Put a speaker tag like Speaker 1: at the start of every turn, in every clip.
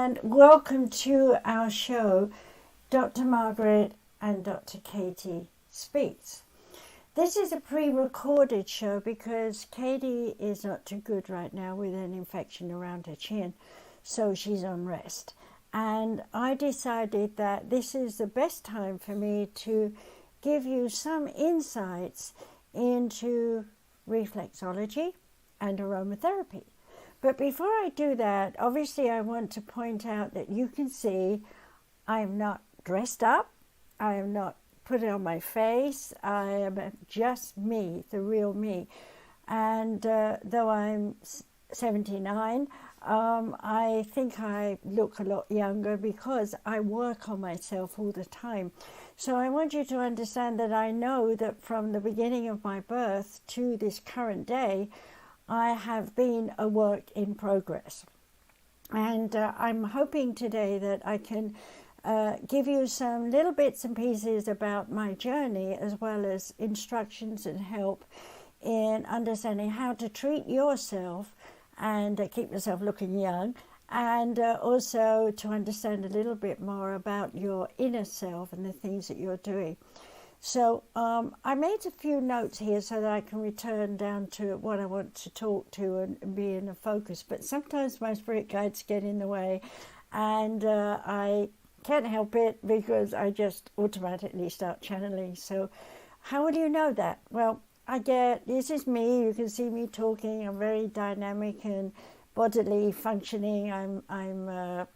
Speaker 1: and welcome to our show, Dr. Margaret and Dr. Katie Speaks. This is a pre-recorded show because Katie is not too good right now with an infection around her chin, so she's on rest. And I decided that this is the best time for me to give you some insights into reflexology and aromatherapy. But before I do that, obviously I want to point out that you can see I am not dressed up, I am not put it on my face, I am just me, the real me. And though I'm 79, I think I look a lot younger because I work on myself all the time. So I want you to understand that I know that from the beginning of my birth to this current day, I have been a work in progress. And I'm hoping today that I can give you some little bits and pieces about my journey, as well as instructions and help in understanding how to treat yourself and keep yourself looking young, and also to understand a little bit more about your inner self and the things that you're doing. So I made a few notes here so that I can return down to what I want to talk to and be in a focus. But sometimes my spirit guides get in the way, and I can't help it because I just automatically start channeling. So how will you know that? Well, this is me. You can see me talking. I'm very dynamic and bodily functioning. I'm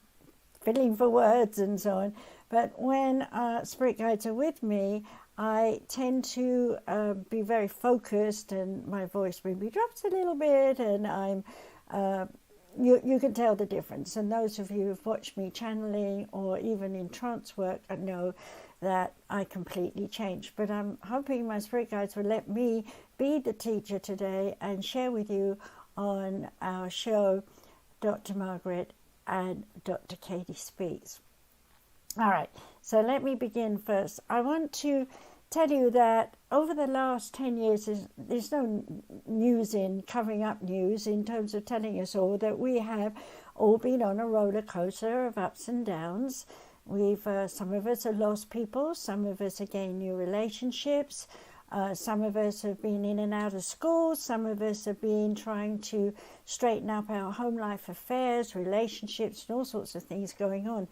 Speaker 1: filling for words and so on. But when spirit guides are with me, I tend to be very focused, and my voice maybe drops a little bit, and I'm you can tell the difference. And those of you who've watched me channeling or even in trance work know that I completely changed. But I'm hoping my spirit guides will let me be the teacher today and share with you on our show, Dr. Margaret and Dr. Katie Speaks. All right, so let me begin first. I want to tell you that over the last 10 years, there's no news in covering up news in terms of telling us all that we have all been on a roller coaster of ups and downs. Some of us have lost people, some of us have gained new relationships, some of us have been in and out of school, some of us have been trying to straighten up our home life affairs, relationships, and all sorts of things going on.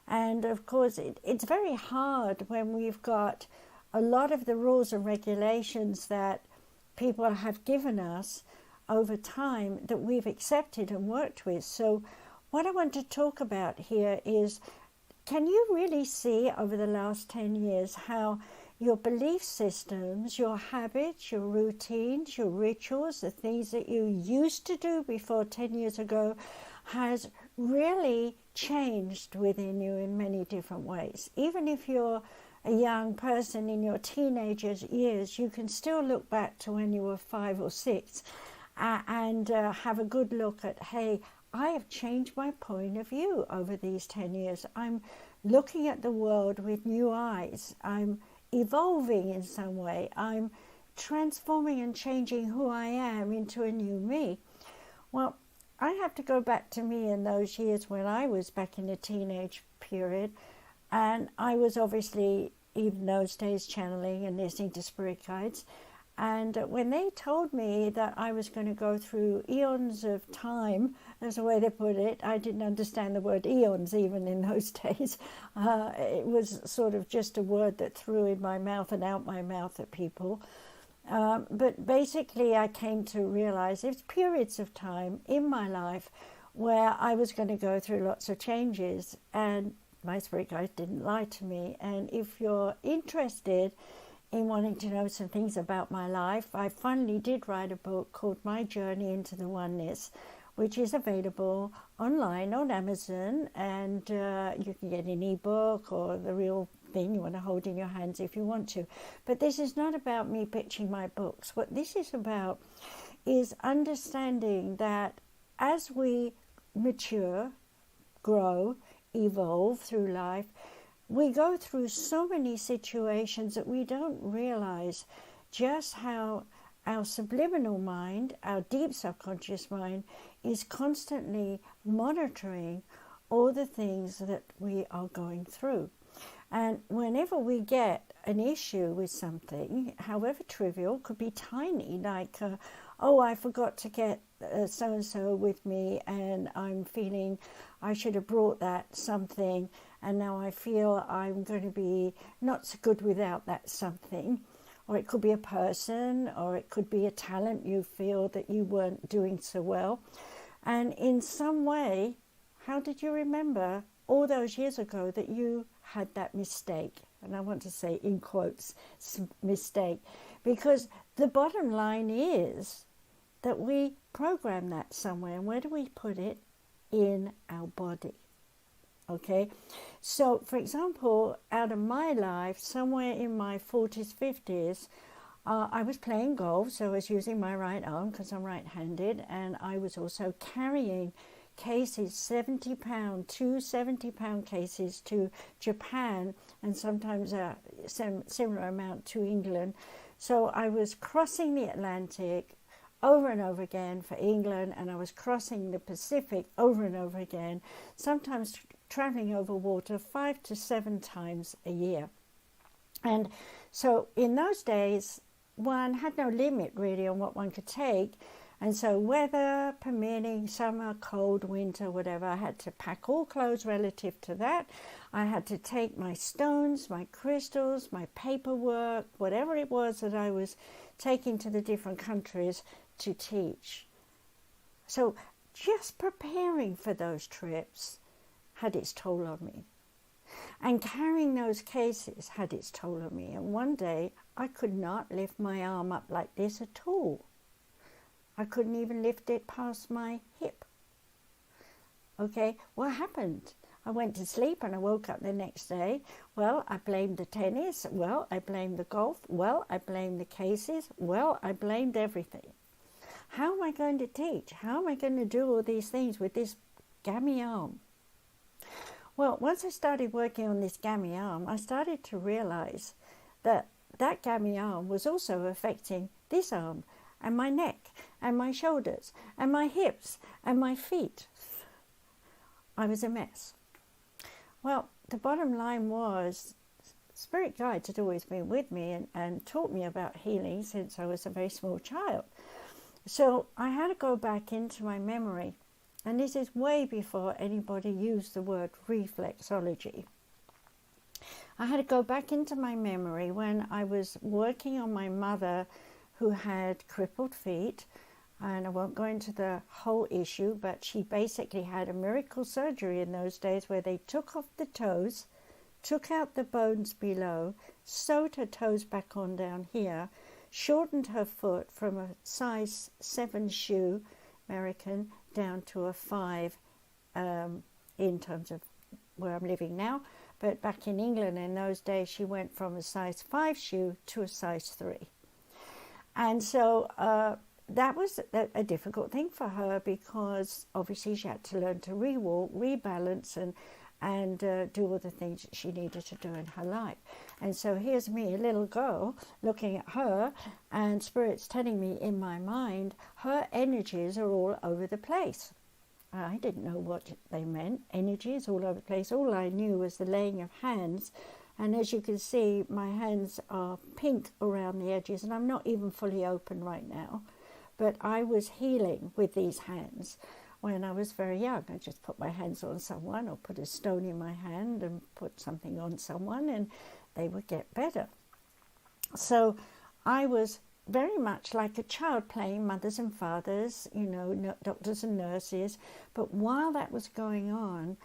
Speaker 1: And of course, it's very hard when we've got a lot of the rules and regulations that people have given us over time that we've accepted and worked with. So what I want to talk about here is, can you really see over the last 10 years how your belief systems, your habits, your routines, your rituals, the things that you used to do before 10 years ago has really changed within you in many different ways? Even if you're a young person in your teenagers years, you can still look back to when you were 5 or 6 and have a good look at, hey, I have changed my point of view over these 10 years. I'm looking at the world with new eyes. I'm evolving in some way. I'm transforming and changing who I am into a new me. Well, I have to go back to me in those years when I was back in the teenage period, and I was obviously, even those days, channeling and listening to spirit guides. And when they told me that I was going to go through eons of time, as the way they put it, I didn't understand the word eons even in those days. It was sort of just a word that threw in my mouth and out my mouth at people. But basically I came to realize there's periods of time in my life where I was going to go through lots of changes, and my spirit guides didn't lie to me. And if you're interested in wanting to know some things about my life, I finally did write a book called My Journey into the Oneness, which is available online on Amazon, and you can get an ebook or the real thing you want to hold in your hands if you want to. But this is not about me pitching my books. What this is about is understanding that as we mature, grow, evolve through life, we go through so many situations that we don't realize just how our subliminal mind, our deep subconscious mind, is constantly monitoring all the things that we are going through. And whenever we get an issue with something, however trivial, could be tiny, like, oh, I forgot to get so-and-so with me, and I'm feeling I should have brought that something, and now I feel I'm going to be not so good without that something. Or it could be a person, or it could be a talent you feel that you weren't doing so well. And in some way, how did you remember all those years ago that you had that mistake? And I want to say in quotes, mistake, because the bottom line is that we program that somewhere. And where do we put it? In our body. Okay, so for example, out of my life, somewhere in my 40s, 50s, I was playing golf, so I was using my right arm because I'm right-handed, and I was also carrying cases, 70-pound, two 70-pound cases to Japan, and sometimes a similar amount to England. So I was crossing the Atlantic over and over again for England, and I was crossing the Pacific over and over again, sometimes traveling over water 5 to 7 times a year. And so in those days, one had no limit really on what one could take. And so weather permitting, summer, cold, winter, whatever, I had to pack all clothes relative to that. I had to take my stones, my crystals, my paperwork, whatever it was that I was taking to the different countries to teach. So just preparing for those trips had its toll on me. And carrying those cases had its toll on me. And one day I could not lift my arm up like this at all. I couldn't even lift it past my hip. Okay, what happened? I went to sleep and I woke up the next day. Well, I blamed the tennis. Well, I blamed the golf. Well, I blamed the cases. Well, I blamed everything. How am I going to teach? How am I going to do all these things with this gammy arm? Well, once I started working on this gammy arm, I started to realize that that gammy arm was also affecting this arm and my neck and my shoulders and my hips and my feet. I was a mess. Well, the bottom line was spirit guides had always been with me and taught me about healing since I was a very small child. So I had to go back into my memory. And this is way before anybody used the word reflexology. I had to go back into my memory when I was working on my mother who had crippled feet. And I won't go into the whole issue, but she basically had a miracle surgery in those days where they took off the toes, took out the bones below, sewed her toes back on down here, shortened her foot from a size 7 shoe, American, down to a 5 in terms of where I'm living now. But back in England in those days, she went from a size 5 shoe to a size 3. And so that was a difficult thing for her because obviously she had to learn to re-walk, rebalance, and do all the things that she needed to do in her life. And so here's me, a little girl, looking at her, and Spirit's telling me in my mind, her energies are all over the place. I didn't know what they meant, energies all over the place. All I knew was the laying of hands. And as you can see, my hands are pink around the edges, and I'm not even fully open right now. But I was healing with these hands when I was very young. I just put my hands on someone or put a stone in my hand and put something on someone and they would get better. So I was very much like a child playing mothers and fathers, you know, doctors and nurses. But while that was going on,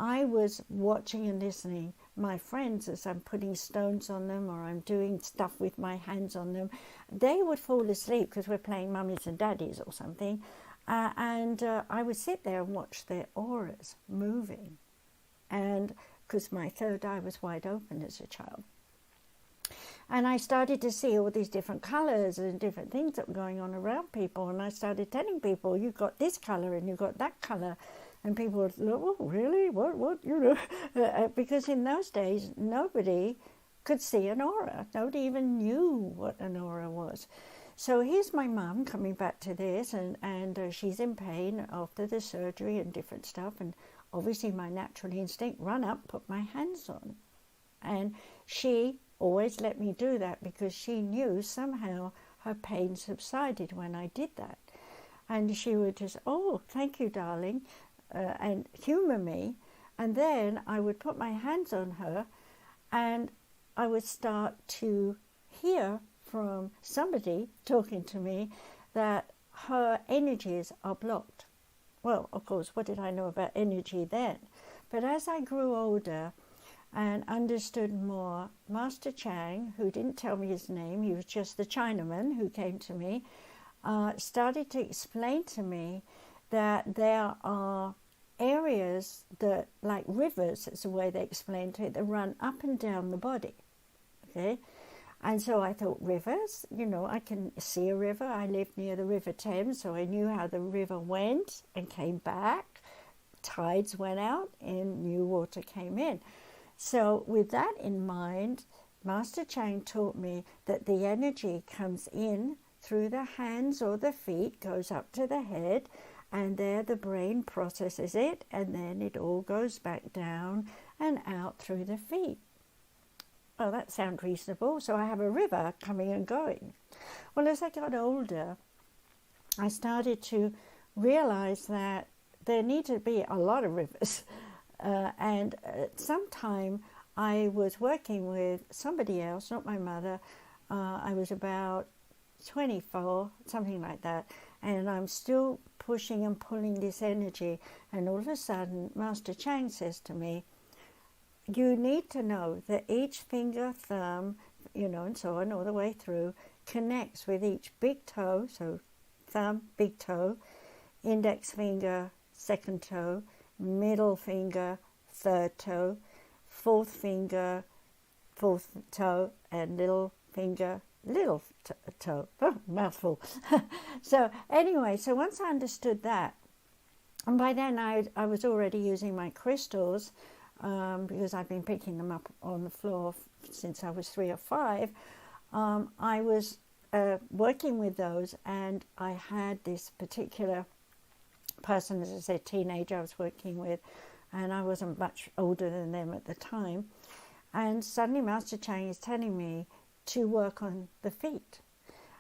Speaker 1: I was watching and listening my friends as I'm putting stones on them or I'm doing stuff with my hands on them. They would fall asleep because we're playing mummies and daddies or something. And I would sit there and watch their auras moving. And because my third eye was wide open as a child. And I started to see all these different colours and different things that were going on around people. And I started telling people, you've got this colour and you've got that colour. And people would look, oh, really? What? You know? Because in those days, nobody could see an aura. Nobody even knew what an aura was. So here's my mum coming back to this, and she's in pain after the surgery and different stuff. And obviously my natural instinct, run up, put my hands on. And she always let me do that because she knew somehow her pain subsided when I did that. And she would just, oh, thank you, darling, and humour me. And then I would put my hands on her and I would start to hear from somebody talking to me that her energies are blocked. Well, of course, what did I know about energy then? But as I grew older and understood more, Master Chang, who didn't tell me his name, he was just the Chinaman who came to me, started to explain to me that there are areas that, like rivers, that's the way they explained it, that run up and down the body. Okay? And so I thought, rivers, you know, I can see a river. I lived near the River Thames, so I knew how the river went and came back. Tides went out and new water came in. So with that in mind, Master Chang taught me that the energy comes in through the hands or the feet, goes up to the head, and there the brain processes it, and then it all goes back down and out through the feet. Well, that sounds reasonable. So I have a river coming and going. Well, as I got older, I started to realize that there needed to be a lot of rivers. And at some time, I was working with somebody else, not my mother. I was about 24, something like that. And I'm still pushing and pulling this energy. And all of a sudden, Master Chang says to me, you need to know that each finger, thumb, you know, and so on, all the way through, connects with each big toe, so thumb, big toe, index finger, second toe, middle finger, third toe, fourth finger, fourth toe, and little finger, little toe. Oh, mouthful. So anyway, so once I understood that, and by then I was already using my crystals, because I've been picking them up on the floor since I was 3 or 5, I was working with those, and I had this particular person, as I said, teenager I was working with, and I wasn't much older than them at the time, and suddenly Master Chang is telling me to work on the feet.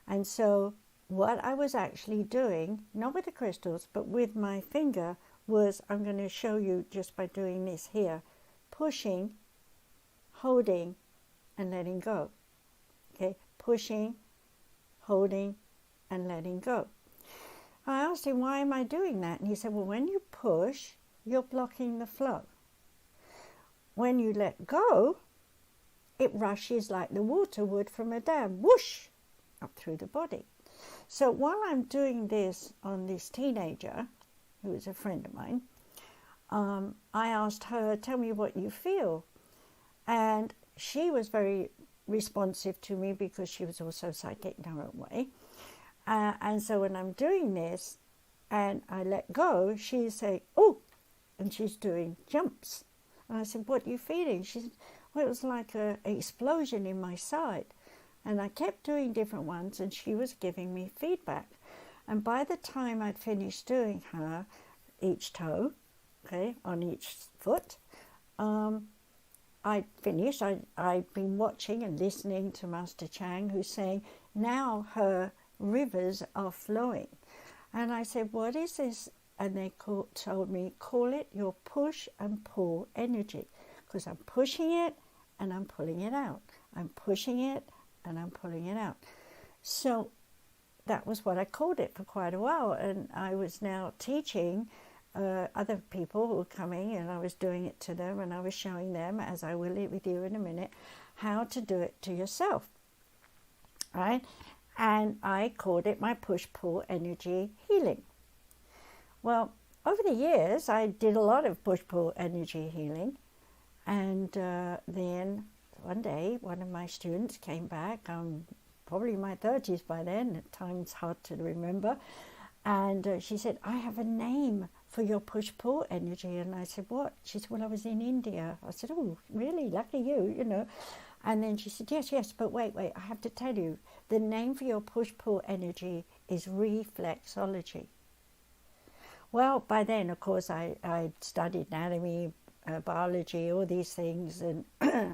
Speaker 1: And so what I was actually doing, not with the crystals, but with my finger, was, I'm going to show you just by doing this here, pushing, holding, and letting go. Okay, pushing, holding, and letting go. I asked him, why am I doing that? And he said, well, when you push, you're blocking the flow. When you let go, it rushes like the water would from a dam, whoosh, up through the body. So while I'm doing this on this teenager, who is a friend of mine, I asked her, tell me what you feel. And she was very responsive to me because she was also psychic in her own way. And so when I'm doing this and I let go, she's saying, oh, and she's doing jumps. And I said, what are you feeling? She said, well, it was like an explosion in my side. And I kept doing different ones, and she was giving me feedback. And by the time I'd finished doing her, each toe, okay, on each foot, I'd finished. I'd been watching and listening to Master Chang, who's saying, now her rivers are flowing. And I said, what is this? And they told me, call it your push and pull energy, because I'm pushing it and I'm pulling it out. I'm pushing it and I'm pulling it out. So that was what I called it for quite a while. And I was now teaching other people who were coming, and I was doing it to them, and I was showing them, as I will with you in a minute, how to do it to yourself, right? And I called it my push-pull energy healing. Well, over the years, I did a lot of push-pull energy healing, and then one day, one of my students came back. I'm probably in my 30s by then, at times hard to remember, and she said, I have a name for your push-pull energy. And I said, what? She said, well, I was in India. I said, oh, really? Lucky you, you know. And then she said, yes, but wait, I have to tell you, the name for your push-pull energy is Reflexology. Well, by then, of course, I studied anatomy, biology, all these things, and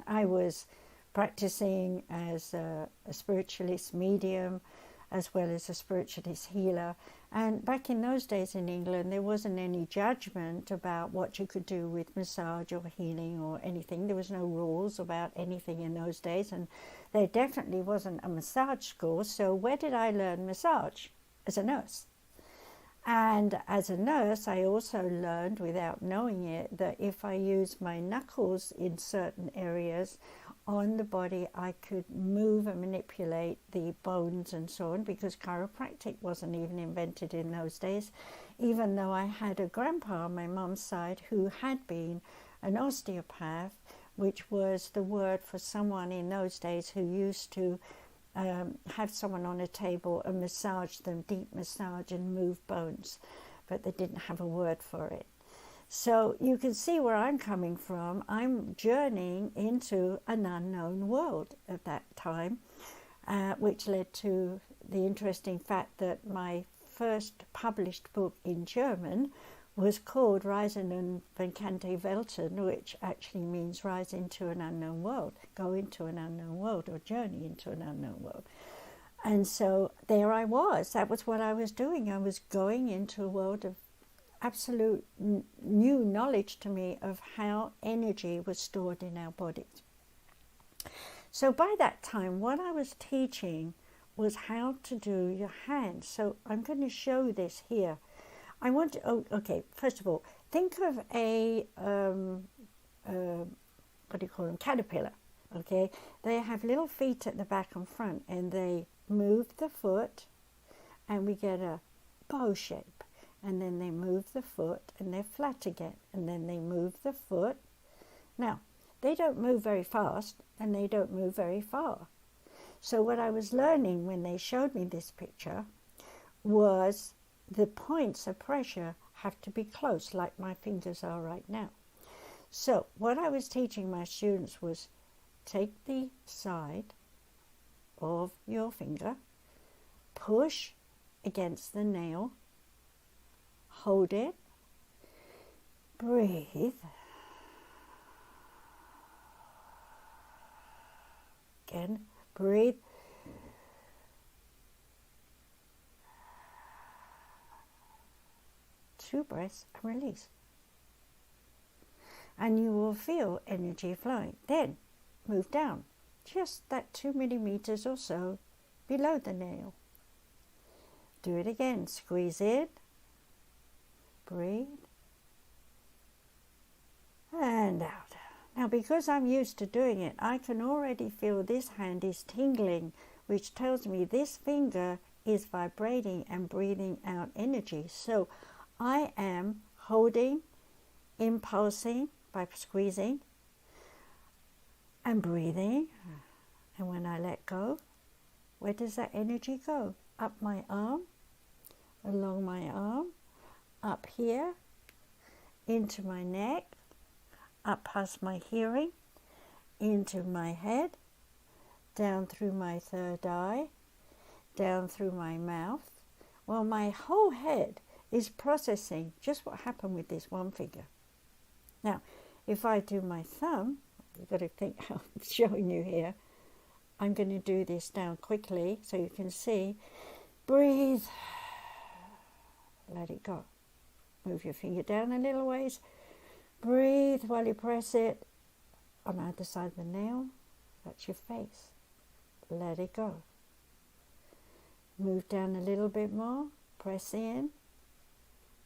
Speaker 1: I was practicing as a spiritualist medium as well as a spiritualist healer. And back in those days in England, there wasn't any judgment about what you could do with massage or healing or anything. There was no rules about anything in those days, and there definitely wasn't a massage school. So where did I learn massage? As a nurse. And as a nurse, I also learned, without knowing it, that if I used my knuckles in certain areas on the body, I could move and manipulate the bones and so on, because chiropractic wasn't even invented in those days, even though I had a grandpa on my mum's side who had been an osteopath, which was the word for someone in those days who used to have someone on a table and massage them, deep massage and move bones, but they didn't have a word for it. So you can see where I'm coming from. I'm journeying into an unknown world at that time, which led to the interesting fact that my first published book in German was called Reisen und Bekannte Welten, which actually means rise into an unknown world, go into an unknown world, or journey into an unknown world. And so there I was. That was what I was doing. I was going into a world of absolute new knowledge to me of how energy was stored in our bodies. So by that time, what I was teaching was how to do your hands. So I'm going to show this here. I want to, first of all, think of a, what do you call them, caterpillar, okay? They have little feet at the back and front, and they move the foot, and we get a bow shape. And then they move the foot, and they're flat again. And then they move the foot. Now, they don't move very fast, and they don't move very far. So what I was learning when they showed me this picture was the points of pressure have to be close, like my fingers are right now. So what I was teaching my students was take the side of your finger, push against the nail, hold it, breathe, again, breathe, two breaths and release. And you will feel energy flowing. Then move down, just that 2 millimeters or so below the nail. Do it again, squeeze in, breathe, and out. Now, because I'm used to doing it, I can already feel this hand is tingling, which tells me this finger is vibrating and breathing out energy. So I am holding, impulsing by squeezing, and breathing. And when I let go, where does that energy go? Up my arm, along my arm, up here, into my neck, up past my hearing, into my head, down through my third eye, down through my mouth. Well, my whole head is processing just what happened with this one finger. Now, if I do my thumb, you've got to think how I'm showing you here. I'm going to do this down quickly so you can see. Breathe, let it go. Move your finger down a little ways. Breathe while you press it on either side of the nail. That's your face. Let it go. Move down a little bit more. Press in.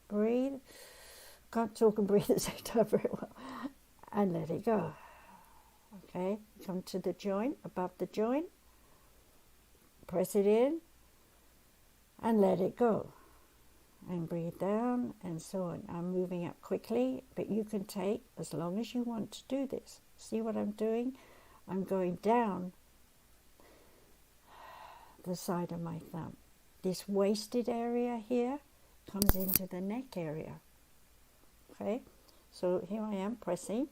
Speaker 1: Breathe. Can't talk and breathe at the same time very well. And let it go. Okay, come to the joint, above the joint. Press it in. And let it go. And breathe down and so on. I'm moving up quickly, but you can take as long as you want to do this. See what I'm doing? I'm going down the side of my thumb. This wasted area here comes into the neck area. Okay, so here I am pressing,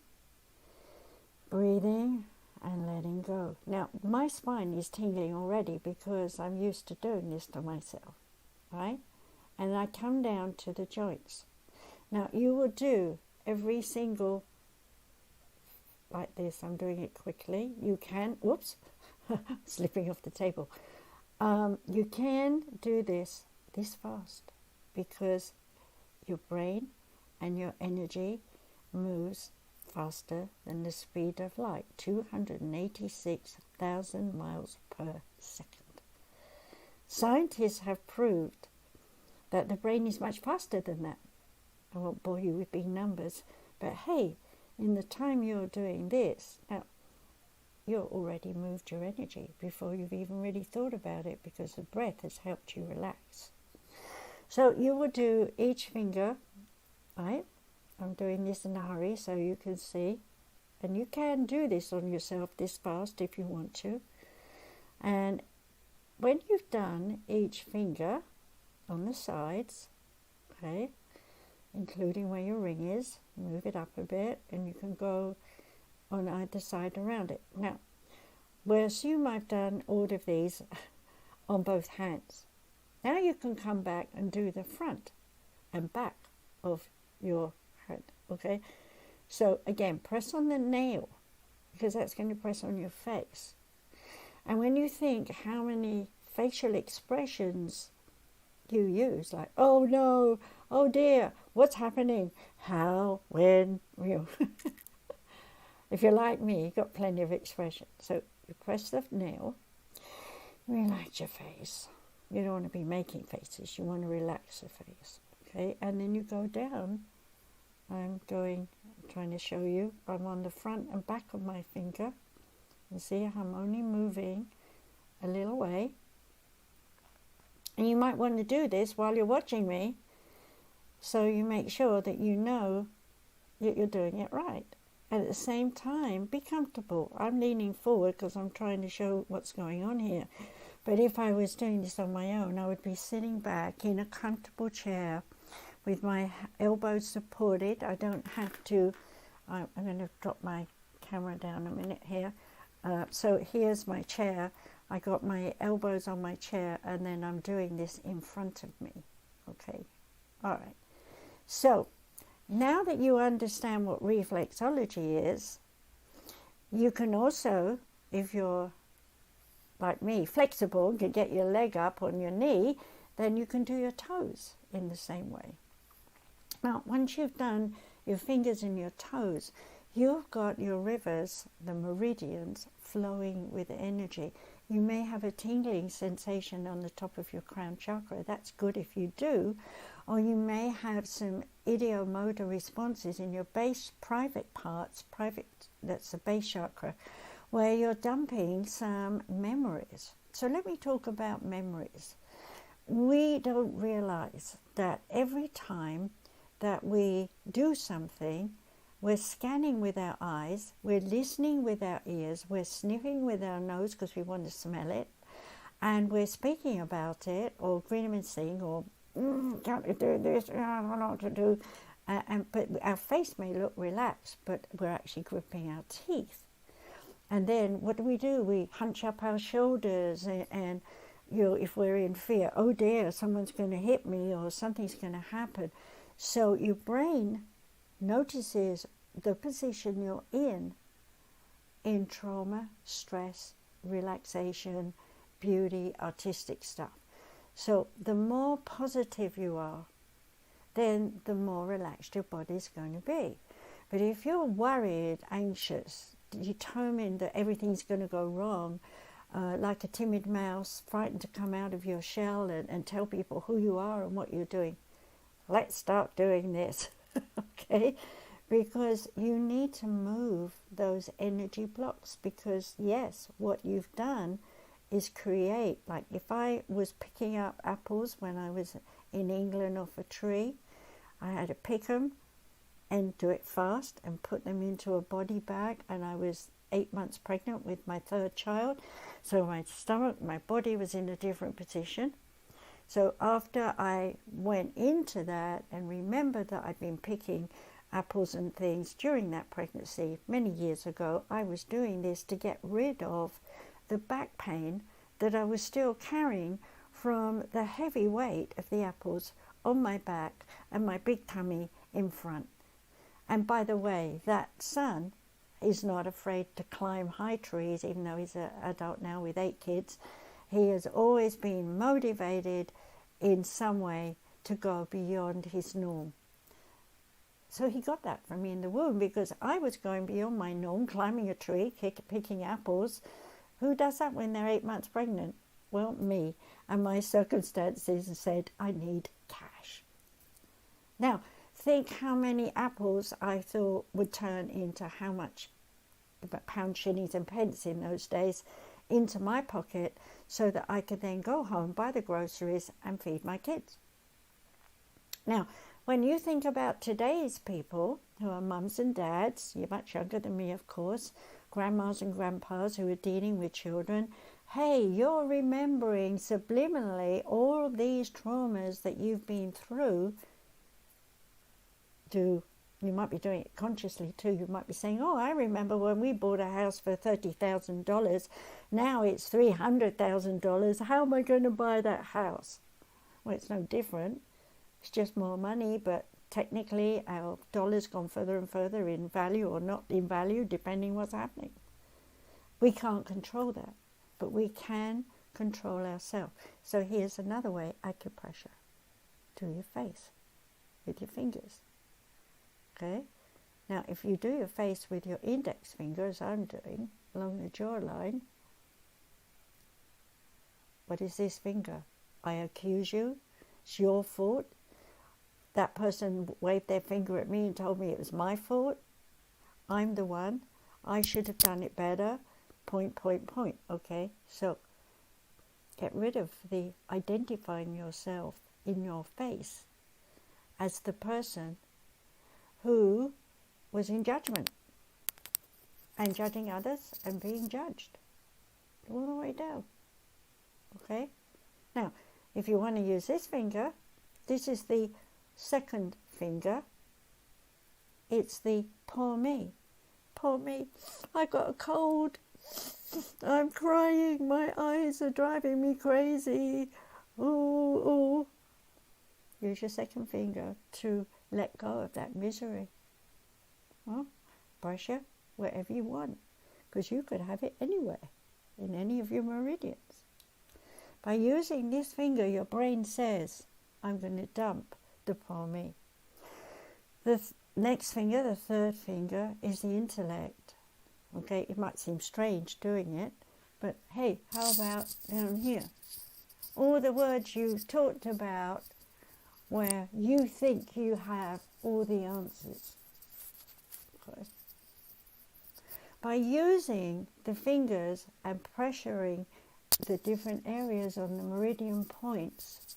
Speaker 1: breathing and letting go. Now my spine is tingling already because I'm used to doing this to myself, right? and I come down to the joints. Now you will do every single, like this, I'm doing it quickly. You can, whoops, slipping off the table. You can do this fast because your brain and your energy moves faster than the speed of light, 286,000 miles per second. Scientists have proved that the brain is much faster than that. I won't bore you with big numbers, but hey, in the time you're doing this, now you've already moved your energy before you've even really thought about it, because the breath has helped you relax. So you will do each finger, right? I'm doing this in a hurry so you can see, and you can do this on yourself this fast if you want to. And when you've done each finger on the sides, okay, including where your ring is, move it up a bit, and you can go on either side around it. Now, we'll assume I've done all of these on both hands. Now you can come back and do the front and back of your hand, okay? So again, press on the nail, because that's going to press on your face. And when you think how many facial expressions you use, like, oh no, oh dear, what's happening, how, when, you know. If you're like me, you've got plenty of expression. So you press the nail, relax your face. You don't want to be making faces, you want to relax the face, okay? And then you go down. I'm trying to show you, I'm on the front and back of my finger. You see I'm only moving a little way. And you might want to do this while you're watching me, so you make sure that you know that you're doing it right. And at the same time, be comfortable. I'm leaning forward because I'm trying to show what's going on here. But if I was doing this on my own, I would be sitting back in a comfortable chair with my elbows supported. I don't have to, I'm going to drop my camera down a minute here. So here's my chair. I got my elbows on my chair, and then I'm doing this in front of me. Okay, all right. So now that you understand what reflexology is, you can also, if you're like me, flexible, and can get your leg up on your knee, then you can do your toes in the same way. Now, once you've done your fingers and your toes, you've got your rivers, the meridians, flowing with energy. You may have a tingling sensation on the top of your crown chakra. That's good if you do. Or you may have some ideomotor responses in your base private parts, that's the base chakra, where you're dumping some memories. So let me talk about memories. We don't realize that every time that we do something, we're scanning with our eyes, we're listening with our ears, we're sniffing with our nose because we want to smell it, and we're speaking about it, or grimacing, or can't you do this? I don't know what to do. But our face may look relaxed, but we're actually gripping our teeth. And then what do? We hunch up our shoulders, and you know, if we're in fear, oh dear, someone's going to hit me, or something's going to happen. So your brain notices the position you're in trauma, stress, relaxation, beauty, artistic stuff. So the more positive you are, then the more relaxed your body's going to be. But if you're worried, anxious, determined that everything's going to go wrong, like a timid mouse, frightened to come out of your shell and tell people who you are and what you're doing, let's start doing this, okay? Because you need to move those energy blocks, because yes, what you've done is create, like if I was picking up apples when I was in England off a tree, I had to pick them and do it fast and put them into a body bag, and I was 8 months pregnant with my third child, so my stomach, my body was in a different position. So after I went into that and remembered that I'd been picking apples and things during that pregnancy many years ago, I was doing this to get rid of the back pain that I was still carrying from the heavy weight of the apples on my back and my big tummy in front. And by the way, that son is not afraid to climb high trees, even though he's an adult now with 8 kids. He has always been motivated in some way to go beyond his norm. So he got that from me in the womb, because I was going beyond my norm, climbing a tree, picking apples. Who does that when they're 8 months pregnant? Well, me. And my circumstances said, I need cash. Now, think how many apples I thought would turn into how much pounds, shillings and pence in those days into my pocket, so that I could then go home, buy the groceries and feed my kids. Now, when you think about today's people, who are mums and dads, you're much younger than me, of course, grandmas and grandpas who are dealing with children, hey, you're remembering subliminally all these traumas that you've been through. You might be doing it consciously too. You might be saying, oh, I remember when we bought a house for $30,000. Now it's $300,000. How am I going to buy that house? Well, it's no different. It's just more money, but technically our dollar's gone further and further in value, or not in value, depending what's happening. We can't control that, but we can control ourselves. So here's another way: acupressure to your face with your fingers. Okay? Now, if you do your face with your index finger, as I'm doing, along the jawline, what is this finger? I accuse you. It's your fault. That person waved their finger at me and told me it was my fault. I'm the one. I should have done it better. ... Okay? So, get rid of the identifying yourself in your face as the person who was in judgment and judging others and being judged all the way down. Okay? Now, if you want to use this finger, this is the second finger. It's the poor me. Poor me. I got a cold. I'm crying. My eyes are driving me crazy. Ooh. Use your second finger to let go of that misery. Well, pressure wherever you want, because you could have it anywhere, in any of your meridians. By using this finger, your brain says, I'm going to dump the poor me. The next finger, the third finger, is the intellect. Okay, it might seem strange doing it, but hey, how about down here? All the words you've talked about where you think you have all the answers. Okay. By using the fingers and pressuring the different areas on the meridian points,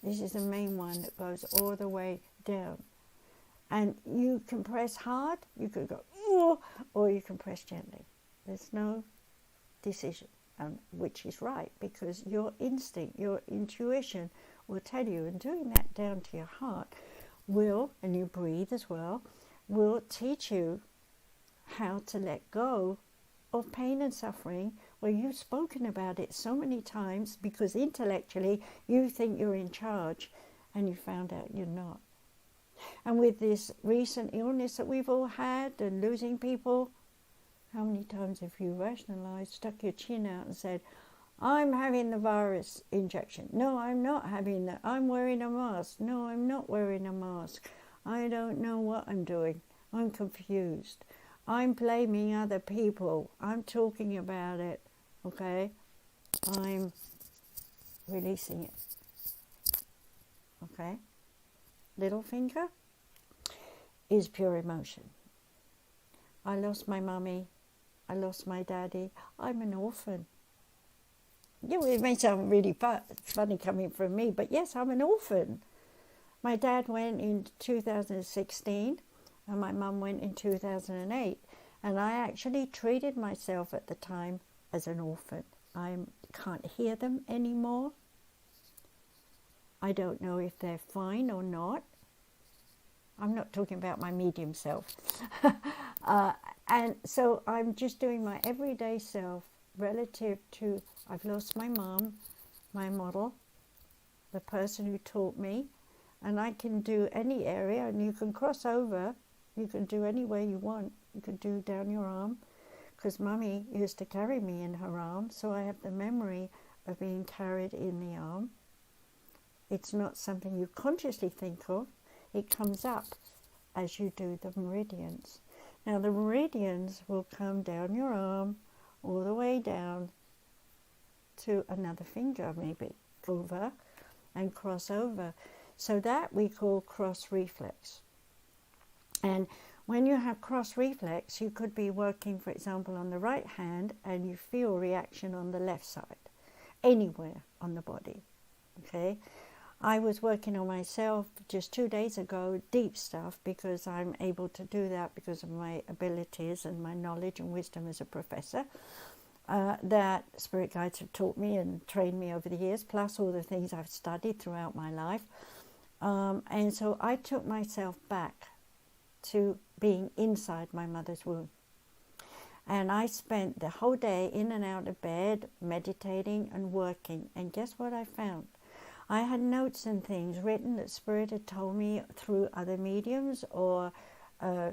Speaker 1: this is the main one that goes all the way down. And you can press hard, you could go, ooh, or you can press gently. There's no decision which is right, because your instinct, your intuition will tell you, and doing that down to your heart will, and you breathe as well, will teach you how to let go of pain and suffering, where you've spoken about it so many times because intellectually you think you're in charge and you found out you're not. And with this recent illness that we've all had and losing people, how many times have you rationalized, stuck your chin out and said, I'm having the virus injection. No, I'm not having that. I'm wearing a mask. No, I'm not wearing a mask. I don't know what I'm doing. I'm confused. I'm blaming other people. I'm talking about it. Okay? I'm releasing it. Okay? Little finger is pure emotion. I lost my mummy. I lost my daddy. I'm an orphan. Yeah, well, it may sound really funny coming from me, but yes, I'm an orphan. My dad went in 2016 and my mum went in 2008, and I actually treated myself at the time as an orphan. I can't hear them anymore. I don't know if they're fine or not. I'm not talking about my medium self. And so I'm just doing my everyday self relative to, I've lost my mom, my model, the person who taught me, and I can do any area, and you can cross over. You can do anywhere you want. You can do down your arm, because Mummy used to carry me in her arm, so I have the memory of being carried in the arm. It's not something you consciously think of. It comes up as you do the meridians. Now the meridians will come down your arm, all the way down to another finger, maybe over, and cross over. So that we call cross reflex. And when you have cross reflex, you could be working, for example, on the right hand, and you feel reaction on the left side, anywhere on the body. Okay, I was working on myself just 2 days ago, deep stuff, because I'm able to do that because of my abilities and my knowledge and wisdom as a professor. That spirit guides have taught me and trained me over the years, plus all the things I've studied throughout my life. And so I took myself back to being inside my mother's womb. And I spent the whole day in and out of bed, meditating and working. And guess what I found? I had notes and things written that Spirit had told me through other mediums or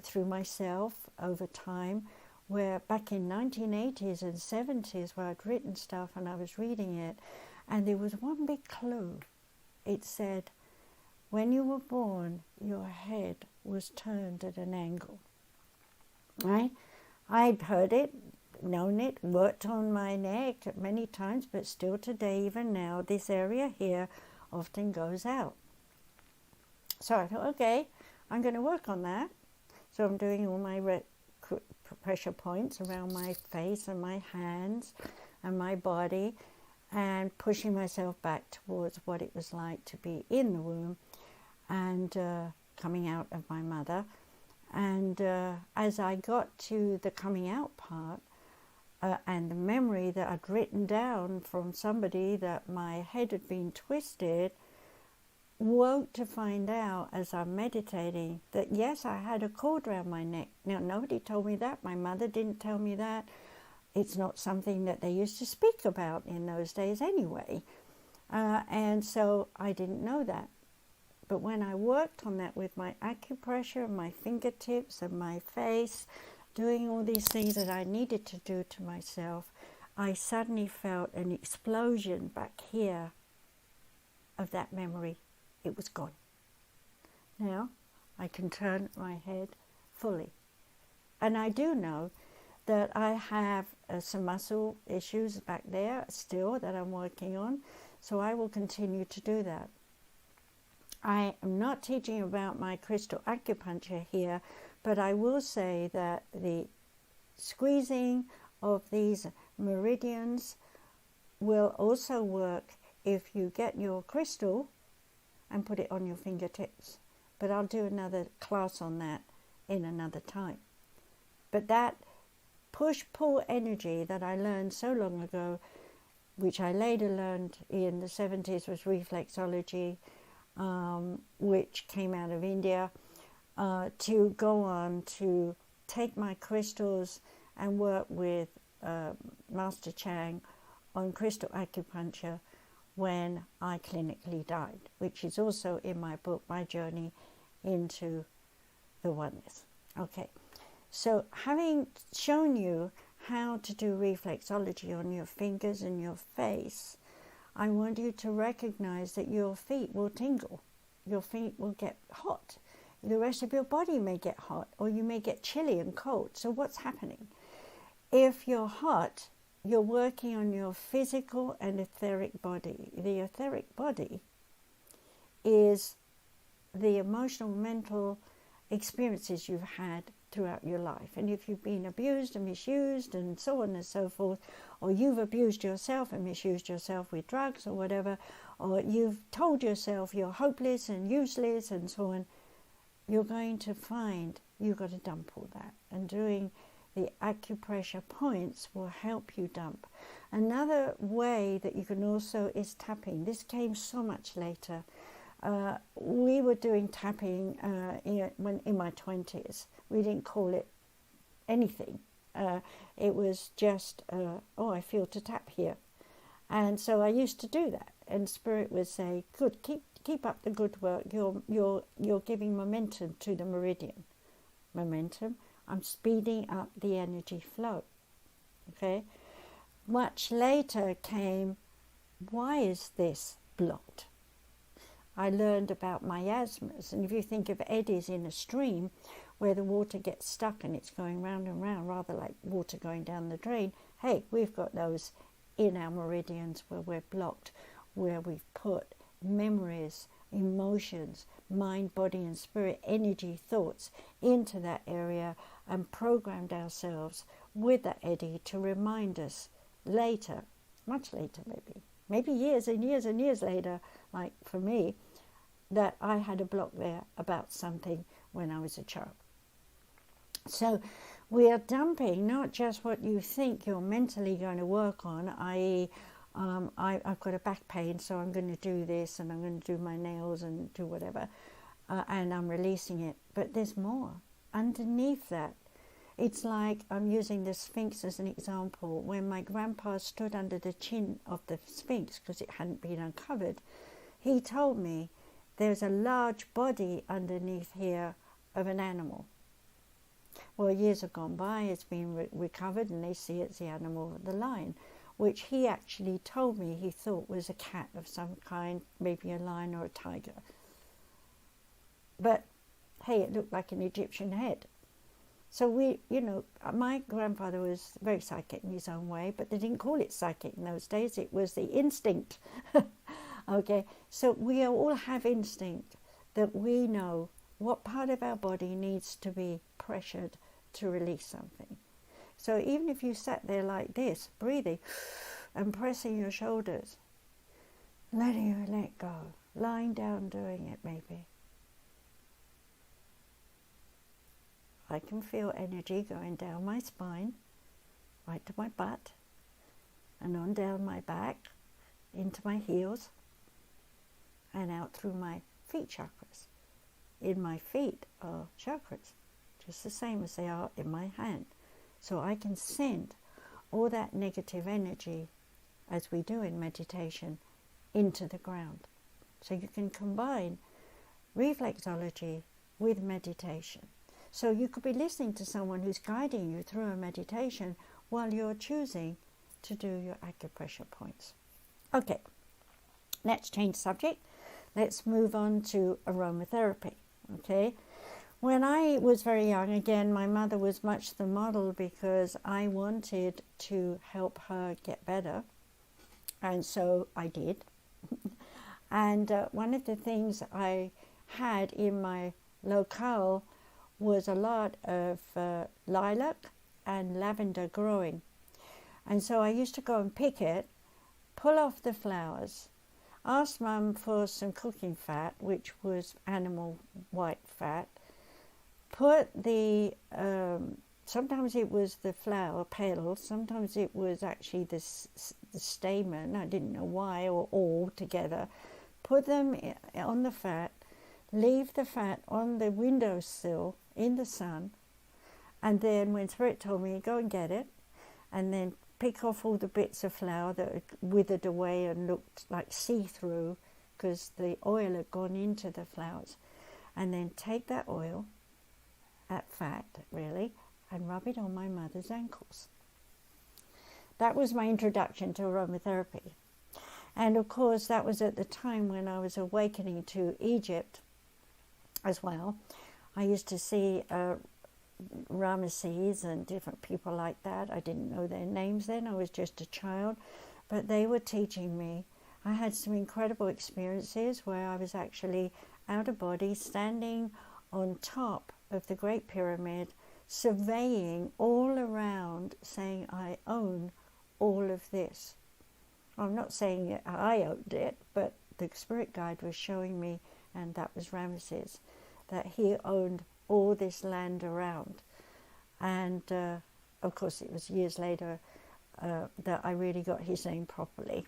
Speaker 1: through myself over time, where back in 1980s and 70s where I'd written stuff and I was reading it, and there was one big clue. It said, when you were born, your head was turned at an angle. Right? I'd heard it, known it, worked on my neck many times, but still today, even now, this area here often goes out. So I thought, okay, I'm going to work on that. So I'm doing all my pressure points around my face and my hands and my body, and pushing myself back towards what it was like to be in the womb and coming out of my mother. And as I got to the coming out part, and the memory that I'd written down from somebody that my head had been twisted, woke to find out as I'm meditating that yes, I had a cord around my neck. Now, nobody told me that. My mother didn't tell me that. It's not something that they used to speak about in those days anyway. And so I didn't know that. But when I worked on that with my acupressure and my fingertips and my face, doing all these things that I needed to do to myself, I suddenly felt an explosion back here of that memory. It was gone. Now I can turn my head fully. And I do know that I have some muscle issues back there still that I'm working on, so I will continue to do that. I am not teaching about my crystal acupuncture here, but I will say that the squeezing of these meridians will also work if you get your crystal and put it on your fingertips. But I'll do another class on that in another time. But that push-pull energy that I learned so long ago, which I later learned in the 70s, was reflexology, which came out of India, to go on to take my crystals and work with Master Chang on crystal acupuncture when I clinically died, which is also in my book, My Journey into the Oneness. Okay, so having shown you how to do reflexology on your fingers and your face, I want you to recognize that your feet will tingle, your feet will get hot, the rest of your body may get hot, or you may get chilly and cold. So what's happening? If you're hot, you're working on your physical and etheric body. The etheric body is the emotional, mental experiences you've had throughout your life. And if you've been abused and misused and so on and so forth, or you've abused yourself and misused yourself with drugs or whatever, or you've told yourself you're hopeless and useless and so on, you're going to find you've got to dump all that. And doing the acupressure points will help you dump. Another way that you can also is tapping. This came so much later. We were doing tapping when in my 20s. We didn't call it anything. It was just, I feel to tap here. And so I used to do that, and Spirit would say, "Good, keep up the good work. You're giving momentum to the meridian. Momentum. I'm speeding up the energy flow." Okay. Much later came, why is this blocked? I learned about miasmas, and if you think of eddies in a stream where the water gets stuck and it's going round and round, rather like water going down the drain, hey, we've got those in our meridians where we're blocked, where we've put memories, emotions, mind, body and spirit, energy, thoughts into that area and programmed ourselves with that eddy to remind us later, much later maybe years and years and years later, like for me, that I had a block there about something when I was a child. So we are dumping not just what you think you're mentally going to work on, i.e. I've got a back pain, so I'm going to do this and I'm going to do my nails and do whatever, and I'm releasing it. But there's more underneath that. It's like, I'm using the Sphinx as an example. When my grandpa stood under the chin of the Sphinx because it hadn't been uncovered, he told me there's a large body underneath here of an animal. Well, years have gone by, it's been recovered, and they see it's the animal, the lion, which he actually told me he thought was a cat of some kind, maybe a lion or a tiger. But hey, it looked like an Egyptian head. So my grandfather was very psychic in his own way, but they didn't call it psychic in those days. It was the instinct. Okay, so we all have instinct that we know what part of our body needs to be pressured to release something. So even if you sat there like this, breathing and pressing your shoulders, letting it let go, lying down doing it maybe, I can feel energy going down my spine, right to my butt, and on down my back, into my heels, and out through my feet chakras. In my feet are chakras, just the same as they are in my hand. So I can send all that negative energy, as we do in meditation, into the ground. So you can combine reflexology with meditation. So you could be listening to someone who's guiding you through a meditation while you're choosing to do your acupressure points. Okay, let's change subject. Let's move on to aromatherapy. Okay, when I was very young, again, my mother was much the model because I wanted to help her get better, and so I did. And one of the things I had in my locale was a lot of lilac and lavender growing. And so I used to go and pick it, pull off the flowers, ask Mum for some cooking fat, which was animal white fat, put the, sometimes it was the flower petals, sometimes it was actually the stamen, I didn't know why, or all together, put them on the fat, leave the fat on the windowsill in the sun, and then when Spirit told me, go and get it, and then pick off all the bits of flour that had withered away and looked like see-through because the oil had gone into the flowers, and then take that oil, that fat really, and rub it on my mother's ankles. That was my introduction to aromatherapy. And of course that was at the time when I was awakening to Egypt as well. I used to see Ramesses and different people like that. I didn't know their names then, I was just a child, but they were teaching me. I had some incredible experiences where I was actually out of body, standing on top of the Great Pyramid, surveying all around, saying, I own all of this. I'm not saying that I owned it, but the spirit guide was showing me, and that was Ramesses, that he owned all this land around. And of course it was years later that I really got his name properly,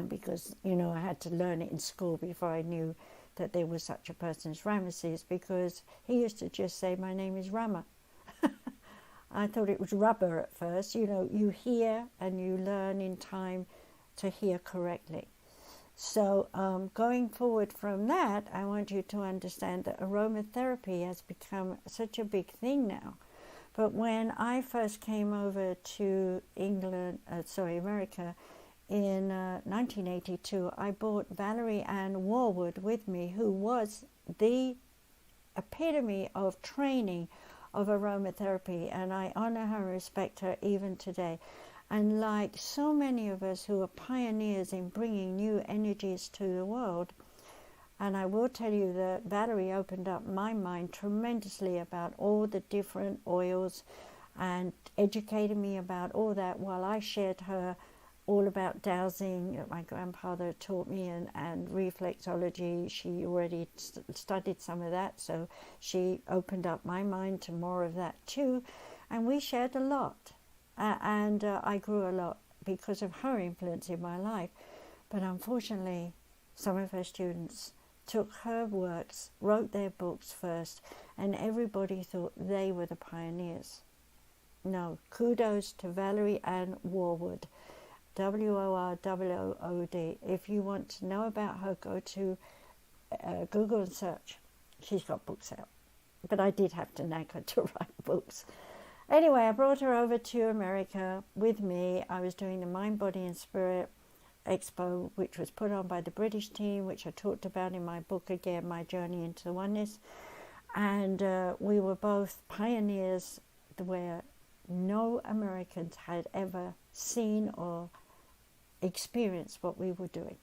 Speaker 1: because I had to learn it in school before I knew that there was such a person as Ramesses, because he used to just say, my name is Rama. I thought it was rubber at first. You hear and you learn in time to hear correctly. So going forward from that, I want you to understand that aromatherapy has become such a big thing now. But when I first came over to America in 1982, I brought Valerie Ann Warwood with me, who was the epitome of training of aromatherapy, and I honor her and respect her even today. And like so many of us who are pioneers in bringing new energies to the world, and I will tell you that Valerie opened up my mind tremendously about all the different oils and educated me about all that, while I shared her all about dowsing that my grandfather taught me, and reflexology. She already studied some of that, so she opened up my mind to more of that too. And we shared a lot. I grew a lot because of her influence in my life. But unfortunately, some of her students took her works, wrote their books first, and everybody thought they were the pioneers. No, kudos to Valerie Ann Warwood, Worwood. If you want to know about her, go to Google and search. She's got books out. But I did have to nag her to write books. Anyway, I brought her over to America with me. I was doing the Mind, Body and Spirit Expo, which was put on by the British team, which I talked about in my book again, My Journey into Oneness. And we were both pioneers where no Americans had ever seen or experienced what we were doing.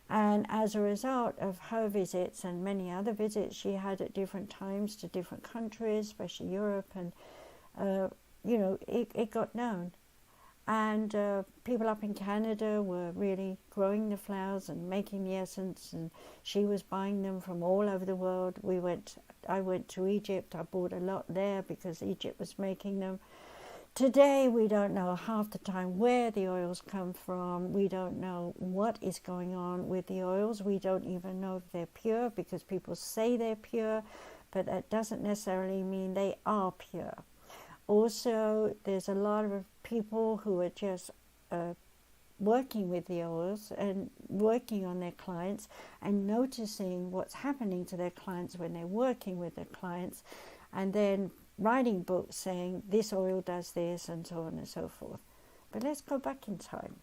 Speaker 1: And as a result of her visits and many other visits she had at different times to different countries, especially Europe, and it got known. And people up in Canada were really growing the flowers and making the essence, and she was buying them from all over the world. I went to Egypt. I bought a lot there because Egypt was making them. Today we don't know half the time where the oils come from. We don't know what is going on with the oils. We don't even know if they're pure, because people say they're pure, but that doesn't necessarily mean they are pure. Also, there's a lot of people who are just working with the oils and working on their clients and noticing what's happening to their clients when they're working with their clients, and then writing books saying this oil does this and so on and so forth. But let's go back in time.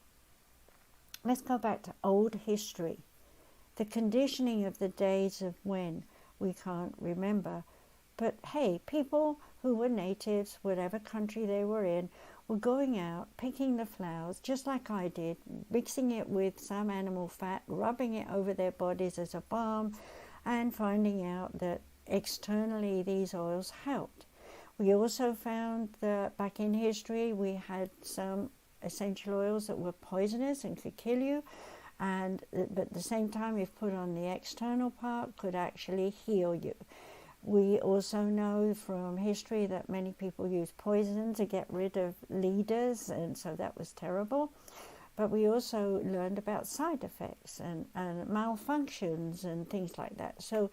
Speaker 1: Let's go back to old history. The conditioning of the days of when we can't remember. But hey, people who were natives, whatever country they were in, were going out, picking the flowers, just like I did, mixing it with some animal fat, rubbing it over their bodies as a balm, and finding out that externally these oils helped. We also found that back in history we had some essential oils that were poisonous and could kill you, but at the same time, if put on the external part, could actually heal you. We also know from history that many people use poison to get rid of leaders, and so that was terrible. But we also learned about side effects and malfunctions and things like that. So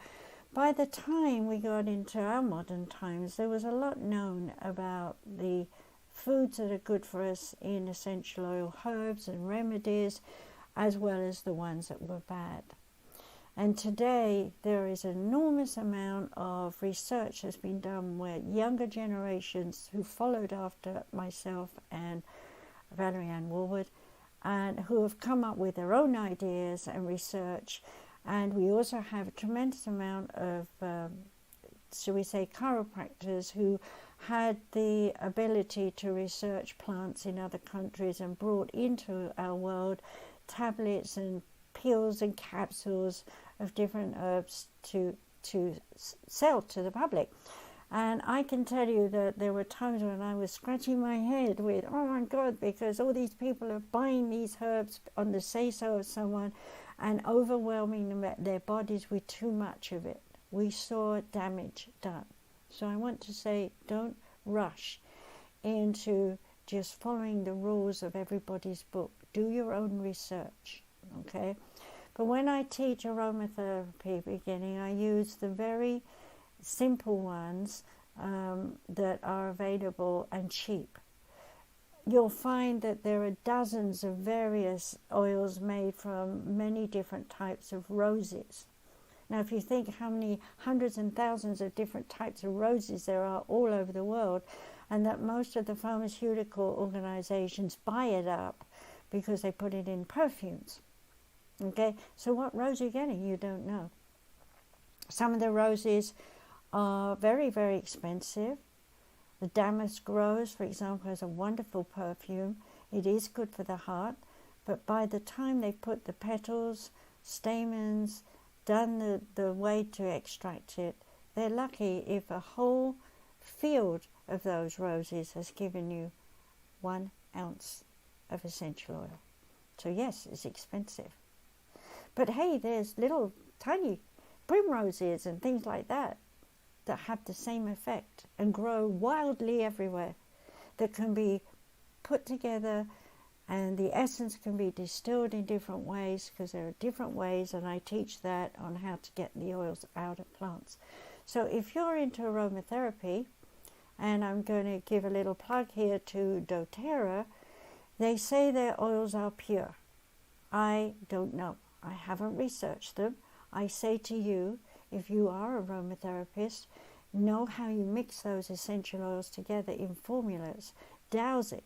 Speaker 1: by the time we got into our modern times, there was a lot known about the foods that are good for us in essential oil herbs and remedies, as well as the ones that were bad. And today there is an enormous amount of research that's been done where younger generations who followed after myself and Valerie Ann Warwood, and who have come up with their own ideas and research. And we also have a tremendous amount of, shall we say, chiropractors who had the ability to research plants in other countries and brought into our world tablets and pills and capsules of different herbs to sell to the public. And I can tell you that there were times when I was scratching my head with, oh my God, because all these people are buying these herbs on the say-so of someone and overwhelming them, their bodies with too much of it. We saw damage done. So I want to say, don't rush into just following the rules of everybody's book. Do your own research, okay? But when I teach aromatherapy beginning, I use the very simple ones that are available and cheap. you'll find that there are dozens of various oils made from many different types of roses. Now, if you think how many hundreds and thousands of different types of roses there are all over the world, and that most of the pharmaceutical organizations buy it up because they put it in perfumes. Okay, so what rose you're getting, you don't know. Some of the roses are very, very expensive. The damask rose, for example, has a wonderful perfume. It is good for the heart, but by the time they've put the petals, stamens, done the way to extract it, they're lucky if a whole field of those roses has given you 1 ounce of essential oil. So yes, it's expensive. But hey, there's little tiny primroses and things like that have the same effect and grow wildly everywhere, that can be put together, and the essence can be distilled in different ways, because there are different ways, and I teach that on how to get the oils out of plants. So if you're into aromatherapy, and I'm going to give a little plug here to doTERRA, they say their oils are pure. I don't know. I haven't researched them. I say to you, if you are a aromatherapist, know how you mix those essential oils together in formulas. Douse it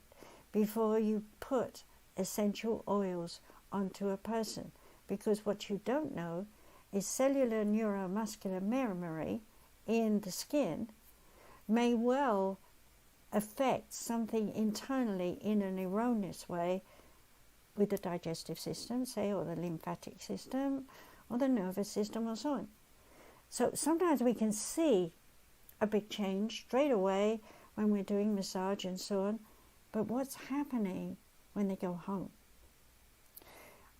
Speaker 1: before you put essential oils onto a person, because what you don't know is cellular neuromuscular memory in the skin may well affect something internally in an erroneous way with the digestive system, say, or the lymphatic system, or the nervous system, or so on. So sometimes we can see a big change straight away when we're doing massage and so on, but what's happening when they go home?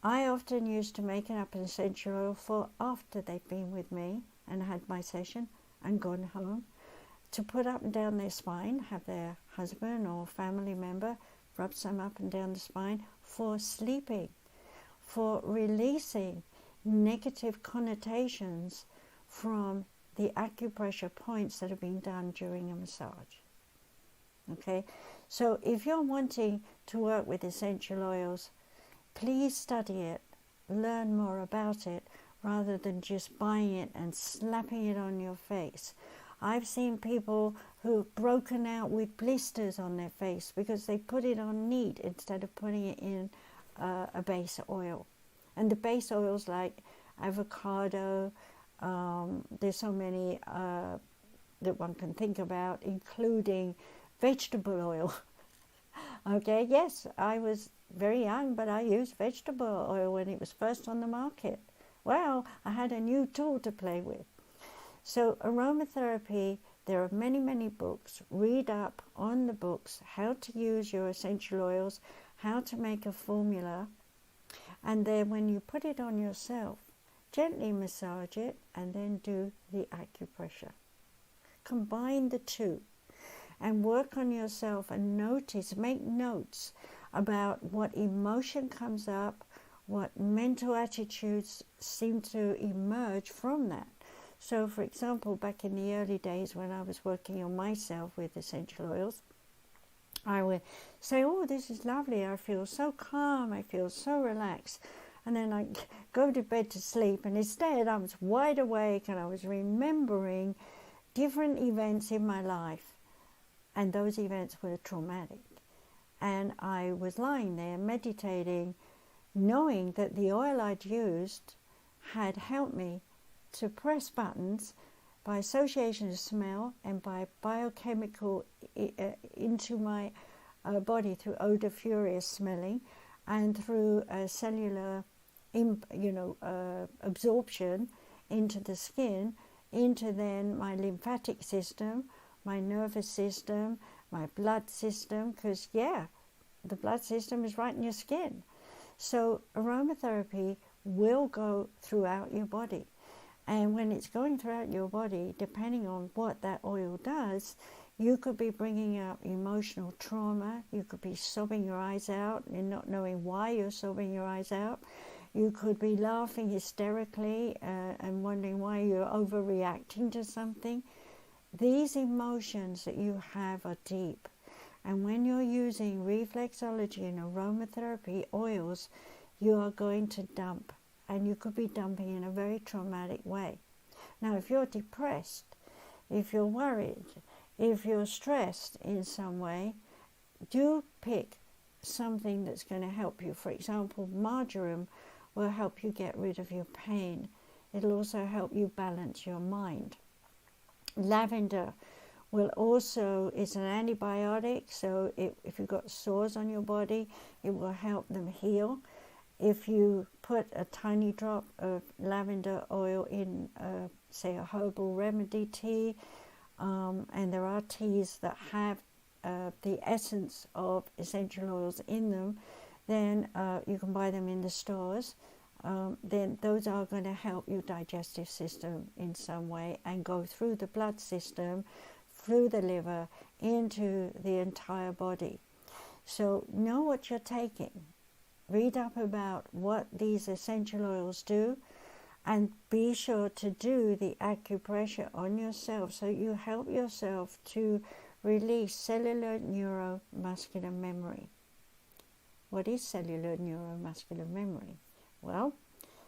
Speaker 1: I often used to make up an essential oil for after they've been with me and had my session and gone home, to put up and down their spine, have their husband or family member rub some up and down the spine for sleeping, for releasing negative connotations from the acupressure points that have been done during a massage. Okay, so if you're wanting to work with essential oils, please study it, learn more about it, rather than just buying it and slapping it on your face. I've seen people who've broken out with blisters on their face because they put it on neat instead of putting it in a base oil. And the base oils like avocado, there's so many that one can think about, including vegetable oil. Okay, yes, I was very young, but I used vegetable oil when it was first on the market. Well, I had a new tool to play with. So aromatherapy, there are many, many books. Read up on the books, how to use your essential oils, how to make a formula, and then when you put it on yourself, gently massage it and then do the acupressure. Combine the two and work on yourself and notice, make notes about what emotion comes up, what mental attitudes seem to emerge from that. So, for example, back in the early days when I was working on myself with essential oils, I would say, oh, this is lovely, I feel so calm, I feel so relaxed. And then I go to bed to sleep, and instead I was wide awake and I was remembering different events in my life, and those events were traumatic. And I was lying there meditating, knowing that the oil I'd used had helped me to press buttons by association of smell and by biochemical into my body through odoriferous smelling and through cellular absorption into the skin, into then my lymphatic system, my nervous system, my blood system, because the blood system is right in your skin. So aromatherapy will go throughout your body. And when it's going throughout your body, depending on what that oil does, you could be bringing up emotional trauma. You could be sobbing your eyes out and not knowing why you're sobbing your eyes out. You could be laughing hysterically and wondering why you're overreacting to something. These emotions that you have are deep. And when you're using reflexology and aromatherapy oils, you are going to dump, and you could be dumping in a very traumatic way. Now, if you're depressed, if you're worried, if you're stressed in some way, do pick something that's going to help you. For example, marjoram will help you get rid of your pain. It'll also help you balance your mind. Lavender will also, it's an antibiotic, so if you've got sores on your body, it will help them heal. If you put a tiny drop of lavender oil in, say, a herbal remedy tea, and there are teas that have the essence of essential oils in them, then you can buy them in the stores. Then those are going to help your digestive system in some way and go through the blood system, through the liver, into the entire body. So know what you're taking. Read up about what these essential oils do, and be sure to do the acupressure on yourself so you help yourself to release cellular neuromuscular memory. What is cellular neuromuscular memory? Well,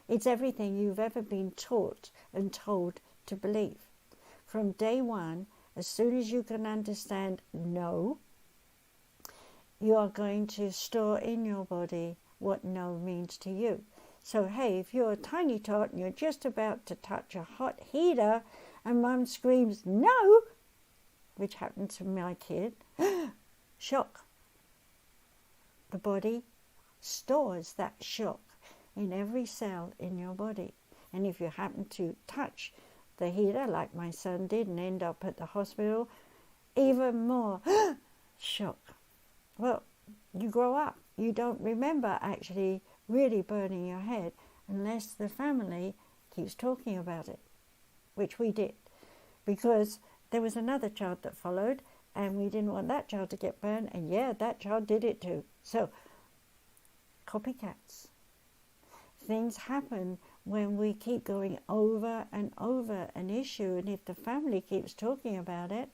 Speaker 1: it's everything you've ever been taught and told to believe. From day one, as soon as you can understand no, you are going to store in your body what no means to you. So, hey, if you're a tiny tot and you're just about to touch a hot heater and mum screams, no, which happened to my kid, shock. The body stores that shock in every cell in your body. And if you happen to touch the heater, like my son did, and end up at the hospital, even more shock. Well, you grow up. You don't remember actually really burning your head unless the family keeps talking about it, which we did, because there was another child that followed, and we didn't want that child to get burned, and yeah, that child did it too. So, copycats. Things happen when we keep going over and over an issue, and if the family keeps talking about it,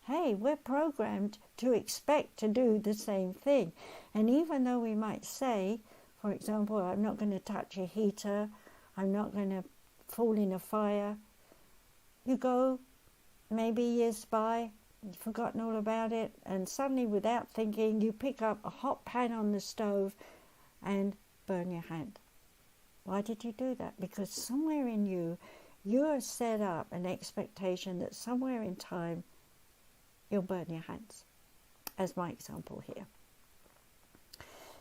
Speaker 1: hey, we're programmed to expect to do the same thing. And even though we might say, for example, I'm not going to touch a heater, I'm not going to fall in a fire, you go, maybe years by, you've forgotten all about it, and suddenly, without thinking, you pick up a hot pan on the stove and burn your hand. Why did you do that? Because somewhere in you, you have set up an expectation that somewhere in time, you'll burn your hands, as my example here.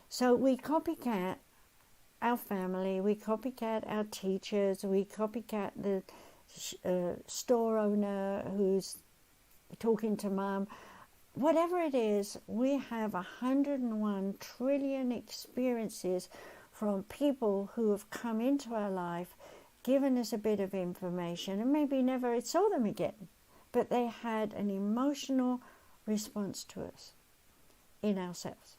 Speaker 1: So we copycat our family, we copycat our teachers, we copycat the store owner who's talking to mum. Whatever it is, we have 101 trillion experiences from people who have come into our life, given us a bit of information, and maybe never saw them again, but they had an emotional response to us in ourselves.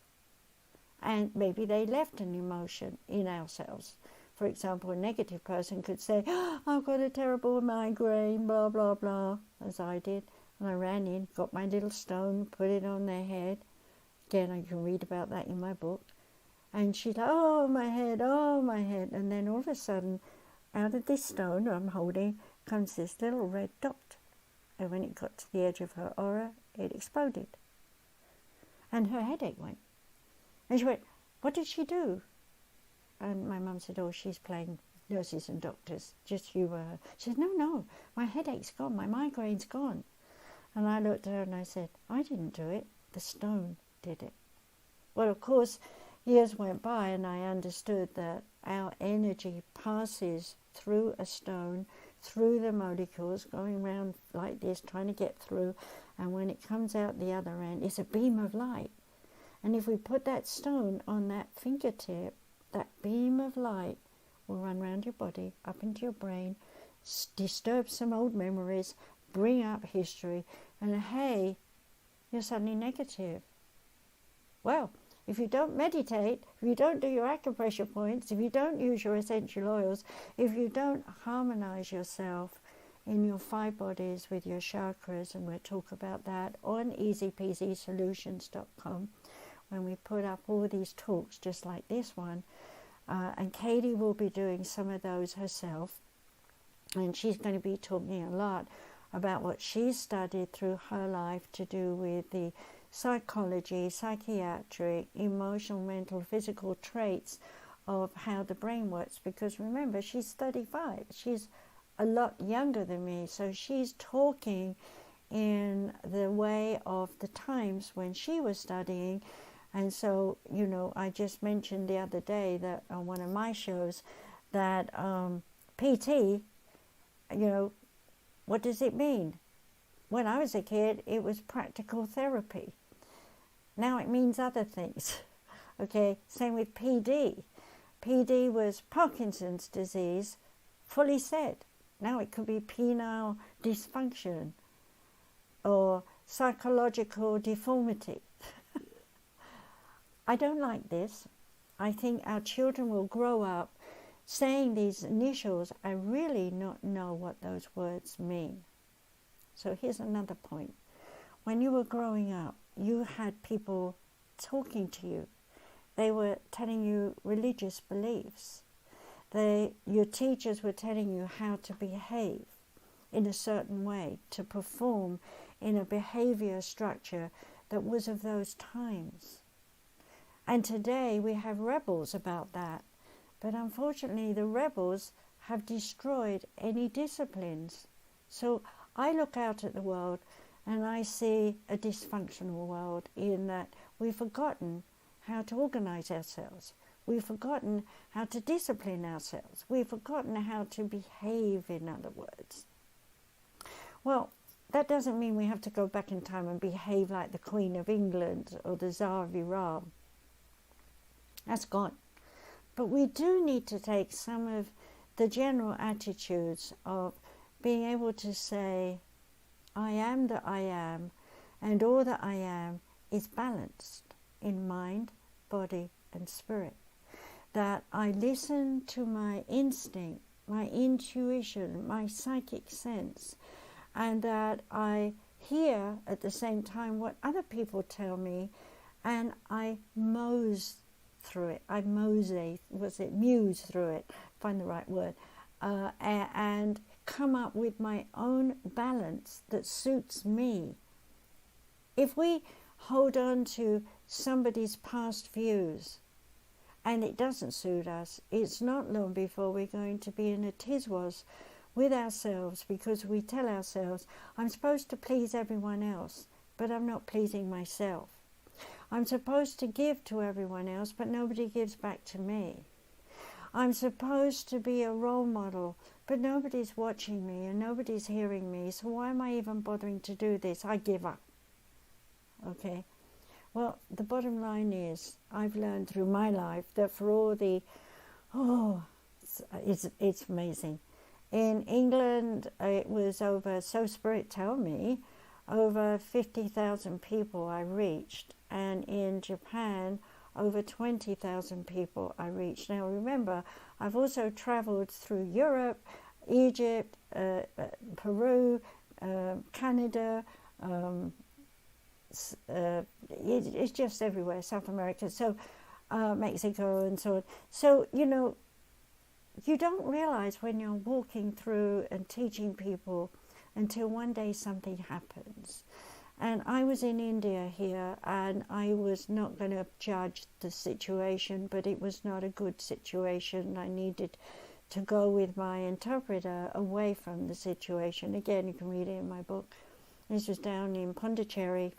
Speaker 1: And maybe they left an emotion in ourselves. For example, a negative person could say, oh, I've got a terrible migraine, blah, blah, blah, as I did. And I ran in, got my little stone, put it on their head. Again, I can read about that in my book. And she's like, oh, my head, oh, my head. And then all of a sudden, out of this stone I'm holding comes this little red dot. And when it got to the edge of her aura, it exploded. And her headache went. And she went, what did she do? And my mum said, oh, she's playing nurses and doctors, just humour her. She said, no, my headache's gone, my migraine's gone. And I looked at her and I said, I didn't do it, the stone did it. Well, of course, years went by and I understood that our energy passes through a stone, through the molecules, going around like this, trying to get through, and when it comes out the other end, it's a beam of light. And if we put that stone on that fingertip, that beam of light will run around your body, up into your brain, disturb some old memories, bring up history, and hey, you're suddenly negative. Well, if you don't meditate, if you don't do your acupressure points, if you don't use your essential oils, if you don't harmonize yourself in your 5 bodies with your chakras, and we'll talk about that on easypeasysolutions.com when we put up all these talks just like this one. And Katie will be doing some of those herself, and she's going to be talking a lot about what she's studied through her life to do with the psychology, psychiatric, emotional, mental, physical traits of how the brain works. Because remember, she's 35. She's a lot younger than me, so she's talking in the way of the times when she was studying. And so, you know, I just mentioned the other day that on one of my shows that PT, you know, what does it mean? When I was a kid, it was practical therapy. Now it means other things. Okay, same with PD. PD was Parkinson's disease, fully said. Now it could be penile dysfunction or psychological deformity. I don't like this. I think our children will grow up saying these initials and really not know what those words mean. So here's another point. When you were growing up, you had people talking to you. They were telling you religious beliefs. Your teachers were telling you how to behave in a certain way, to perform in a behavior structure that was of those times. And today we have rebels about that. But unfortunately, the rebels have destroyed any disciplines. So I look out at the world and I see a dysfunctional world in that we've forgotten how to organize ourselves. We've forgotten how to discipline ourselves. We've forgotten how to behave, in other words. Well, that doesn't mean we have to go back in time and behave like the Queen of England or the Tsar of Iran. That's gone. But we do need to take some of the general attitudes of being able to say, I am that I am, and all that I am is balanced in mind, body, and spirit. That I listen to my instinct, my intuition, my psychic sense, and that I hear at the same time what other people tell me, and I muse through it. Muse through it, find the right word, and come up with my own balance that suits me. If we hold on to somebody's past views and it doesn't suit us, it's not long before we're going to be in a tiswas with ourselves, because we tell ourselves, I'm supposed to please everyone else, but I'm not pleasing myself. I'm supposed to give to everyone else, but nobody gives back to me. I'm supposed to be a role model, but nobody's watching me and nobody's hearing me, so why am I even bothering to do this? I give up. Okay? Well, the bottom line is, I've learned through my life that for all the, it's amazing. In England, it was over, so Spirit tell me, over 50,000 people I reached, and in Japan, over 20,000 people I reached. Now remember, I've also traveled through Europe, Egypt, Peru, Canada, it's just everywhere, South America, so Mexico and so on. So, you know, you don't realize when you're walking through and teaching people until one day something happens. And I was in India here, and I was not going to judge the situation, but it was not a good situation. I needed to go with my interpreter away from the situation. Again, you can read it in my book. This was down in Pondicherry.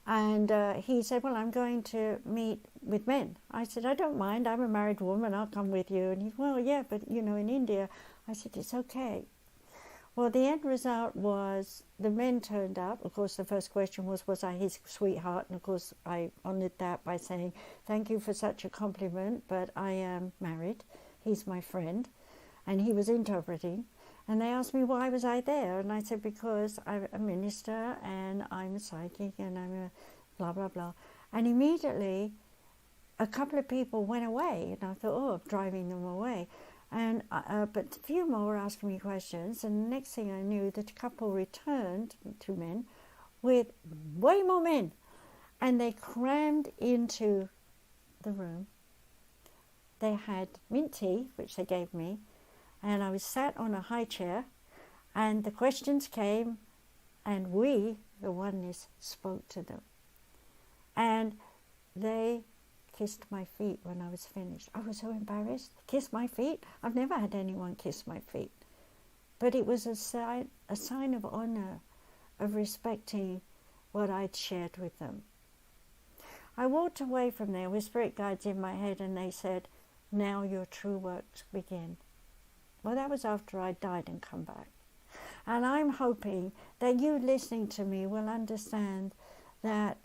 Speaker 1: And he said, well, I'm going to meet with men. I said, I don't mind. I'm a married woman. I'll come with you. And he, well, yeah, but, you know, in India. I said, it's okay. Well, the end result was the men turned up. Of course, the first question was I his sweetheart? And of course, I honoured that by saying, thank you for such a compliment, but I am married. He's my friend. And he was interpreting. And they asked me, why was I there? And I said, because I'm a minister and I'm a psychic and I'm a blah, blah, blah. And immediately, a couple of people went away. And I thought, oh, I'm driving them away. And but a few more were asking me questions, and the next thing I knew, the couple returned, 2 men, with way more men, and they crammed into the room. They had mint tea, which they gave me, and I was sat on a high chair, and the questions came, and we, the oneness, spoke to them. And they kissed my feet when I was finished. I was so embarrassed. Kiss my feet? I've never had anyone kiss my feet. But it was a sign of honor, of respecting what I'd shared with them. I walked away from there with spirit guides in my head, and they said, now your true works begin. Well, that was after I died and come back. And I'm hoping that you listening to me will understand that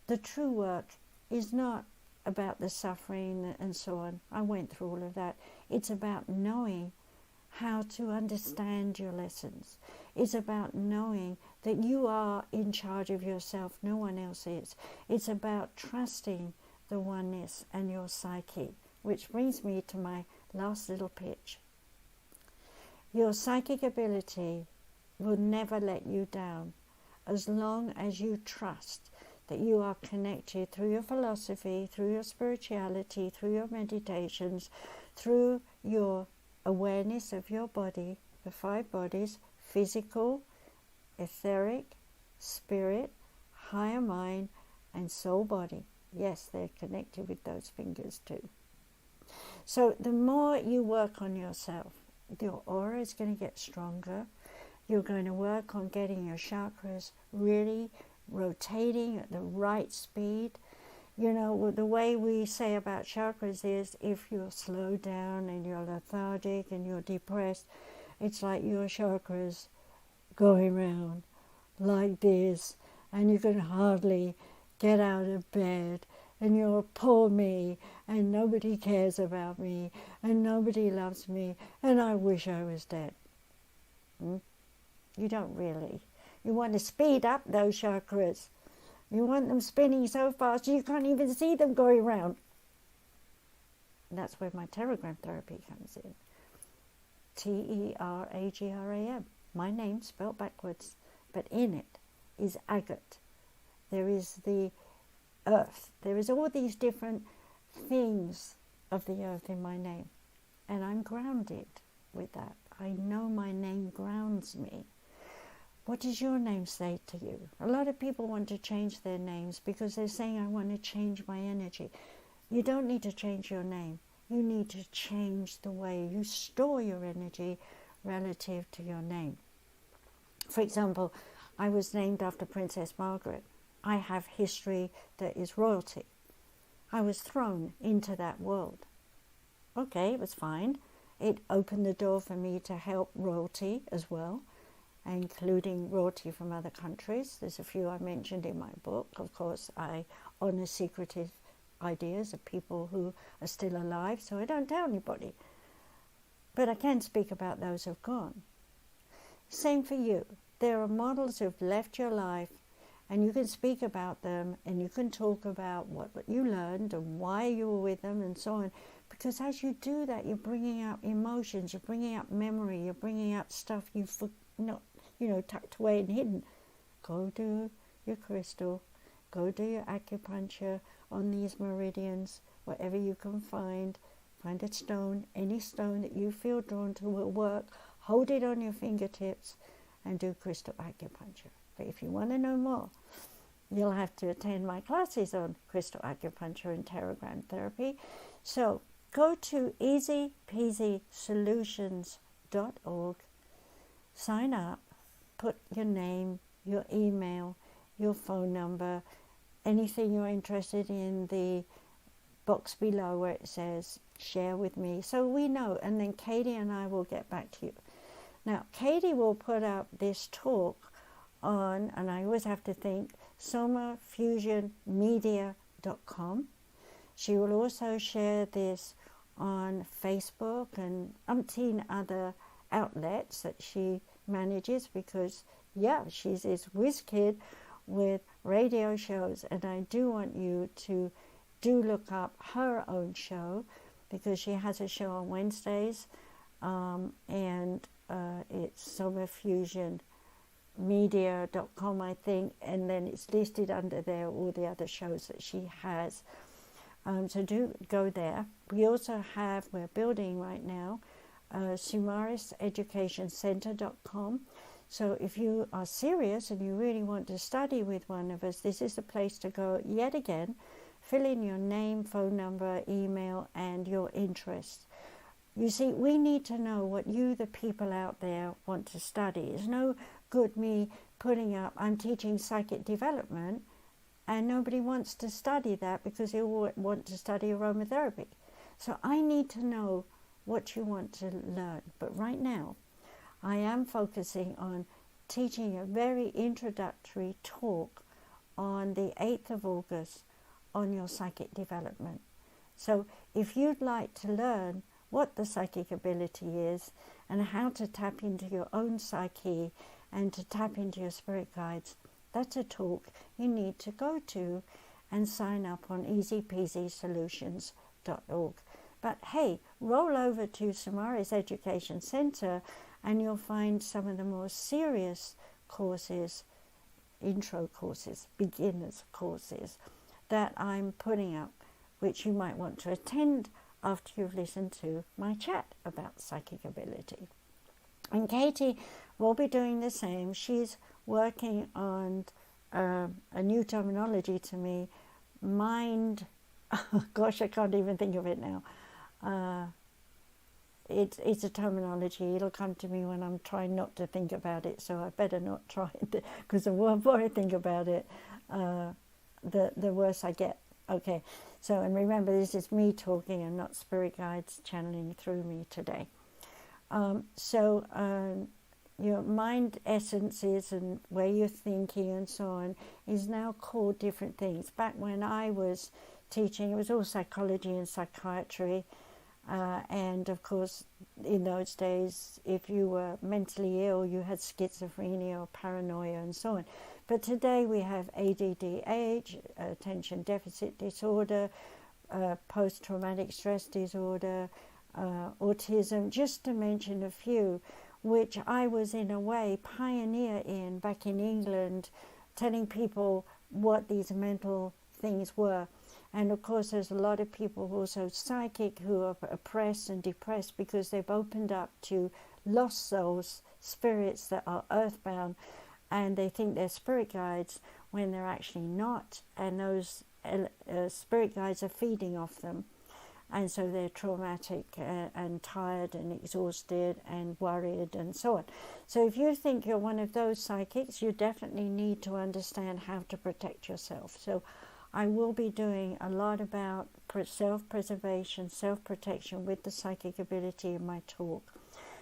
Speaker 1: the true work is not about the suffering and so on. I went through all of that. It's about knowing how to understand your lessons. It's about knowing that you are in charge of yourself, no one else is. It's about trusting the oneness and your psyche, which brings me to my last little pitch. Your psychic ability will never let you down as long as you trust that you are connected through your philosophy, through your spirituality, through your meditations, through your awareness of your body, the 5 bodies, physical, etheric, spirit, higher mind, and soul body. Yes, they're connected with those fingers too. So the more you work on yourself, your aura is going to get stronger. You're going to work on getting your chakras really rotating at the right speed. You know, the way we say about chakras is if you're slowed down and you're lethargic and you're depressed, it's like your chakras going round like this, and you can hardly get out of bed, and you're poor me, and nobody cares about me, and nobody loves me, and I wish I was dead. You don't really. You want to speed up those chakras. You want them spinning so fast you can't even see them going round. And that's where my teragram therapy comes in. Teragram. My name spelled backwards, but in it is agate. There is the earth. There is all these different things of the earth in my name. And I'm grounded with that. I know my name grounds me. What does your name say to you? A lot of people want to change their names because they're saying, I want to change my energy. You don't need to change your name. You need to change the way you store your energy relative to your name. For example, I was named after Princess Margaret. I have history that is royalty. I was thrown into that world. Okay, it was fine. It opened the door for me to help royalty as well, including royalty from other countries. There's a few I mentioned in my book. Of course, I honor secretive ideas of people who are still alive, so I don't tell anybody. But I can speak about those who've gone. Same for you. There are models who've left your life, and you can speak about them, and you can talk about what you learned and why you were with them and so on. Because as you do that, you're bringing up emotions, you're bringing up memory, you're bringing up stuff you've not, tucked away and hidden. Go do your crystal, go do your acupuncture on these meridians, whatever you can find. Find a stone, any stone that you feel drawn to will work. Hold it on your fingertips and do crystal acupuncture. But if you want to know more, you'll have to attend my classes on crystal acupuncture and teragram therapy. So go to easypeasysolutions.org, sign up, put your name, your email, your phone number, anything you're interested in, the box below where it says share with me, so we know, and then Katie and I will get back to you. Now, Katie will put up this talk on, and I always have to think, somafusionmedia.com. She will also share this on Facebook and umpteen other outlets that she manages, because, she's this whiz kid with radio shows, and I do want you to look up her own show, because she has a show on Wednesdays and it's Soma Fusion media.com, I think, and then it's listed under there all the other shows that she has. So do go there. We also have, we're building right now, SumariSeducationCenter.com. So if you are serious and you really want to study with one of us, this is the place to go yet again. Fill in your name, phone number, email, and your interests. You see, we need to know what you, the people out there, want to study. It's no good me putting up, I'm teaching psychic development, and nobody wants to study that because they all want to study aromatherapy. So I need to know what you want to learn. But right now, I am focusing on teaching a very introductory talk on the 8th of August on your psychic development. So if you'd like to learn what the psychic ability is and how to tap into your own psyche and to tap into your spirit guides, that's a talk you need to go to and sign up on easypeasysolutions.org. But hey, roll over to Samaris Education Center and you'll find some of the more serious courses, intro courses, beginners courses that I'm putting up, which you might want to attend after you've listened to my chat about psychic ability. And Katie will be doing the same. She's working on a new terminology to me, mind, gosh, I can't even think of it now. It's a terminology. It'll come to me when I'm trying not to think about it, so I better not try it, because the more I think about it, the worse I get. Okay, so, and remember, this is me talking and not spirit guides channeling through me today. Your mind essences and where you're thinking and so on is now called different things. Back when I was teaching, it was all psychology and psychiatry. And of course, in those days, if you were mentally ill, you had schizophrenia or paranoia and so on. But today we have ADDH, attention deficit disorder, post-traumatic stress disorder, autism, just to mention a few, which I was in a way pioneer in back in England, telling people what these mental things were. And of course, there's a lot of people also psychic who are oppressed and depressed because they've opened up to lost souls, spirits that are earthbound, and they think they're spirit guides when they're actually not. And those spirit guides are feeding off them. And so they're traumatic and tired and exhausted and worried and so on. So if you think you're one of those psychics, you definitely need to understand how to protect yourself. So I will be doing a lot about self-preservation, self-protection with the psychic ability in my talk.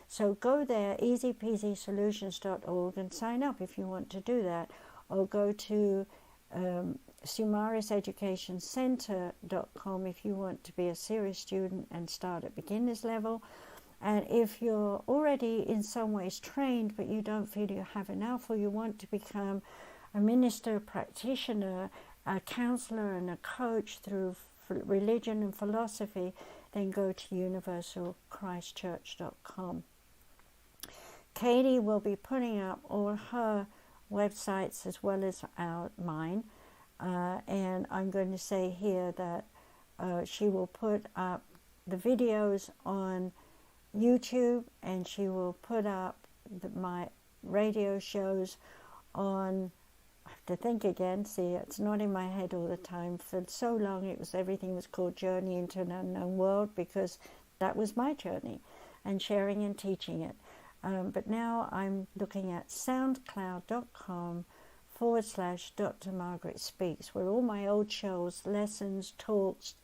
Speaker 1: So go there, easypeasysolutions.org, and sign up if you want to do that. Or go to SumariSeducationCenter.com if you want to be a serious student and start at beginner's level. And if you're already in some ways trained but you don't feel you have enough, or you want to become a minister, practitioner, a counselor and a coach through religion and philosophy, then go to universalchristchurch.com. Katie will be putting up all her websites as well as mine. And I'm going to say here that she will put up the videos on YouTube, and she will put up my radio shows on, I have to think again, see, it's not in my head all the time. For so long everything was called Journey into an Unknown World, because that was my journey, and sharing and teaching it. But now I'm looking at soundcloud.com/Dr. Margaret Speaks, where all my old shows, lessons, talks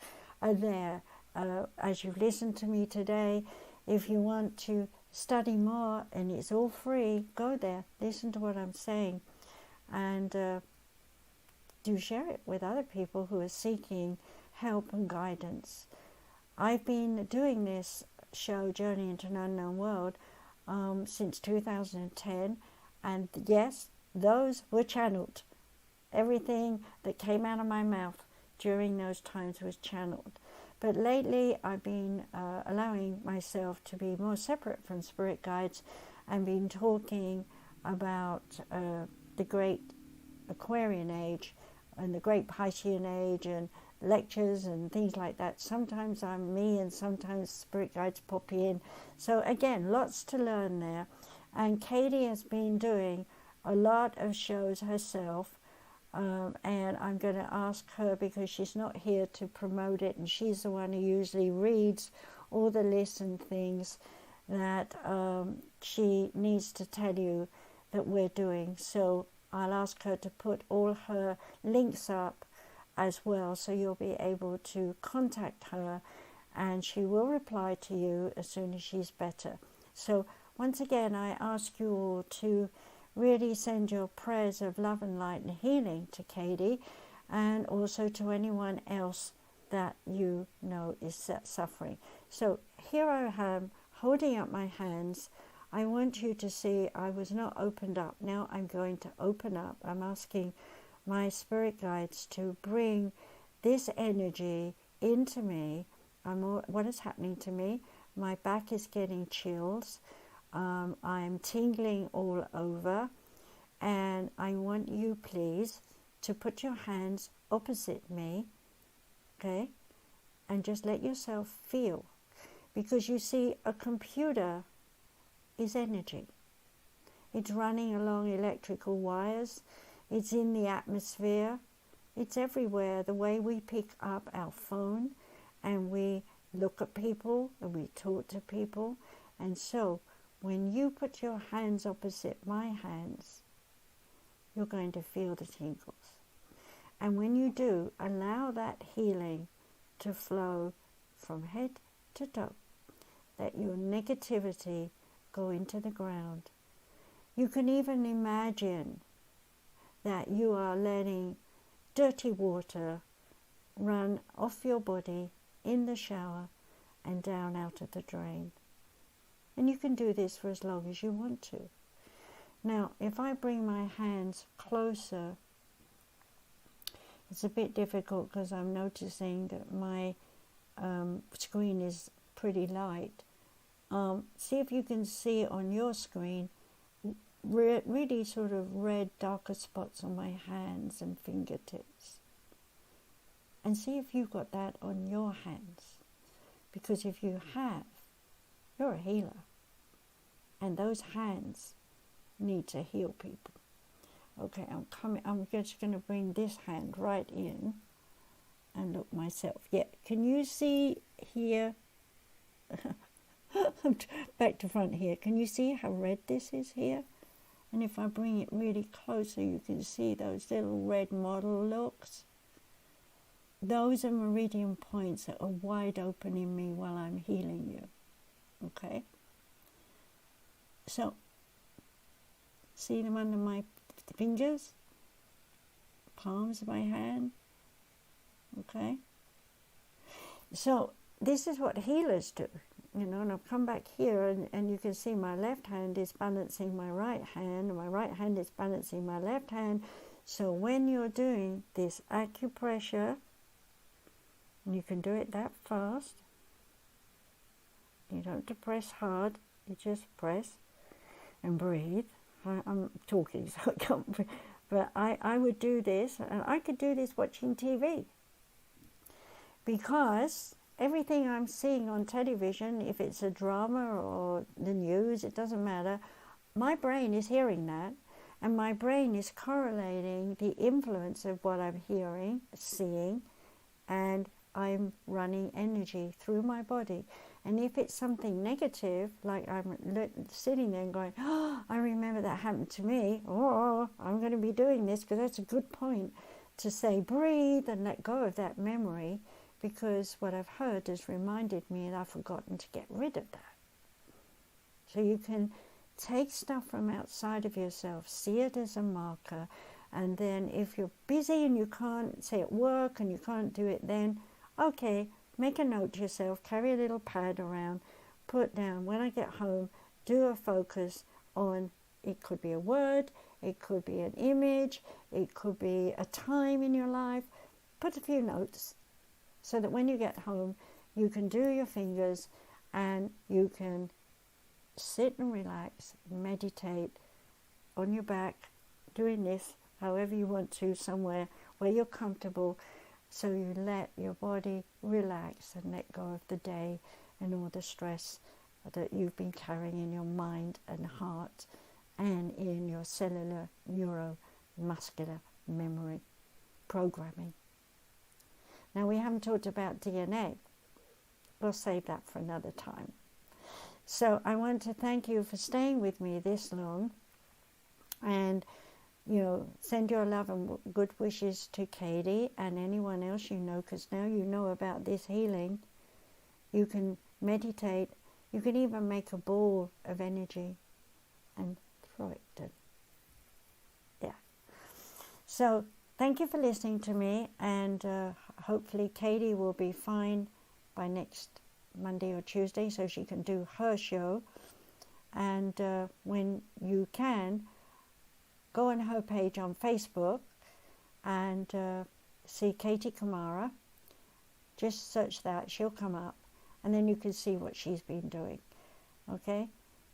Speaker 1: are there. As you've listened to me today, if you want to study more, and it's all free, go there, listen to what I'm saying, and do share it with other people who are seeking help and guidance. I've been doing this show, Journey into an Unknown World, since 2010, and yes, those were channeled. Everything that came out of my mouth during those times was channeled. But lately I've been allowing myself to be more separate from spirit guides and been talking about the great Aquarian age and the great Piscean age and lectures and things like that. Sometimes I'm me and sometimes spirit guides pop in. So again, lots to learn there. And Katie has been doing a lot of shows herself, and I'm going to ask her, because she's not here to promote it, and she's the one who usually reads all the lists and things that she needs to tell you that we're doing. So I'll ask her to put all her links up as well, so you'll be able to contact her, and she will reply to you as soon as she's better. So once again, I ask you all to really send your prayers of love and light and healing to Katie, and also to anyone else that you know is suffering. So here I am holding up my hands. I want you to see I was not opened up. Now I'm going to open up. I'm asking my spirit guides to bring this energy into me. What is happening to me? My back is getting chills. I'm tingling all over. And I want you, please, to put your hands opposite me, okay? And just let yourself feel. Because you see, a computer is energy. It's running along electrical wires. It's in the atmosphere. It's everywhere. The way we pick up our phone and we look at people and we talk to people. And so when you put your hands opposite my hands, you're going to feel the tingles. And when you do, allow that healing to flow from head to toe. Let your negativity go into the ground. You can even imagine that you are letting dirty water run off your body in the shower and down out of the drain. And you can do this for as long as you want to. Now, if I bring my hands closer, it's a bit difficult because I'm noticing that my screen is pretty light. See if you can see on your screen really sort of red darker spots on my hands and fingertips. And see if you've got that on your hands. Because if you have, you're a healer. And those hands need to heal people. Okay, I'm just going to bring this hand right in and look myself. Yeah, can you see here? Back to front here. Can you see how red this is here? And if I bring it really closer, you can see those little red model looks. Those are meridian points that are wide open in me while I'm healing you. Okay? So, see them under my fingers? Palms of my hand? Okay? So, this is what healers do. You know, and I've come back here and you can see my left hand is balancing my right hand, and my right hand is balancing my left hand. So when you're doing this acupressure, and you can do it that fast, you don't have to press hard, you just press and breathe. I'm talking, so I can't breathe. But I would do this, and I could do this watching TV. Because everything I'm seeing on television, if it's a drama or the news, it doesn't matter. My brain is hearing that, and my brain is correlating the influence of what I'm hearing, seeing, and I'm running energy through my body. And if it's something negative, like I'm sitting there and going, oh, I remember that happened to me, or I'm going to be doing this, because that's a good point to say, breathe and let go of that memory. Because what I've heard has reminded me and I've forgotten to get rid of that. So you can take stuff from outside of yourself, see it as a marker, and then if you're busy and you can't, say at work and you can't do it then, okay, make a note to yourself, carry a little pad around, put down, when I get home, do a focus on, it could be a word, it could be an image, it could be a time in your life, put a few notes, so that when you get home, you can do your fingers, and you can sit and relax, meditate on your back, doing this however you want to, somewhere where you're comfortable, so you let your body relax and let go of the day and all the stress that you've been carrying in your mind and heart and in your cellular neuromuscular memory programming. Now, we haven't talked about DNA. We'll save that for another time. So I want to thank you for staying with me this long, and send your love and good wishes to Katie and anyone else you know, because now you know about this healing. You can meditate. You can even make a ball of energy and throw it to. Yeah. So thank you for listening to me, and hopefully Katie will be fine by next Monday or Tuesday, so she can do her show. And when you can, go on her page on Facebook and see Katie Kamara. Just search that, she'll come up, and then you can see what she's been doing. Okay?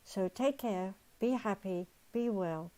Speaker 1: So take care, be happy, be well.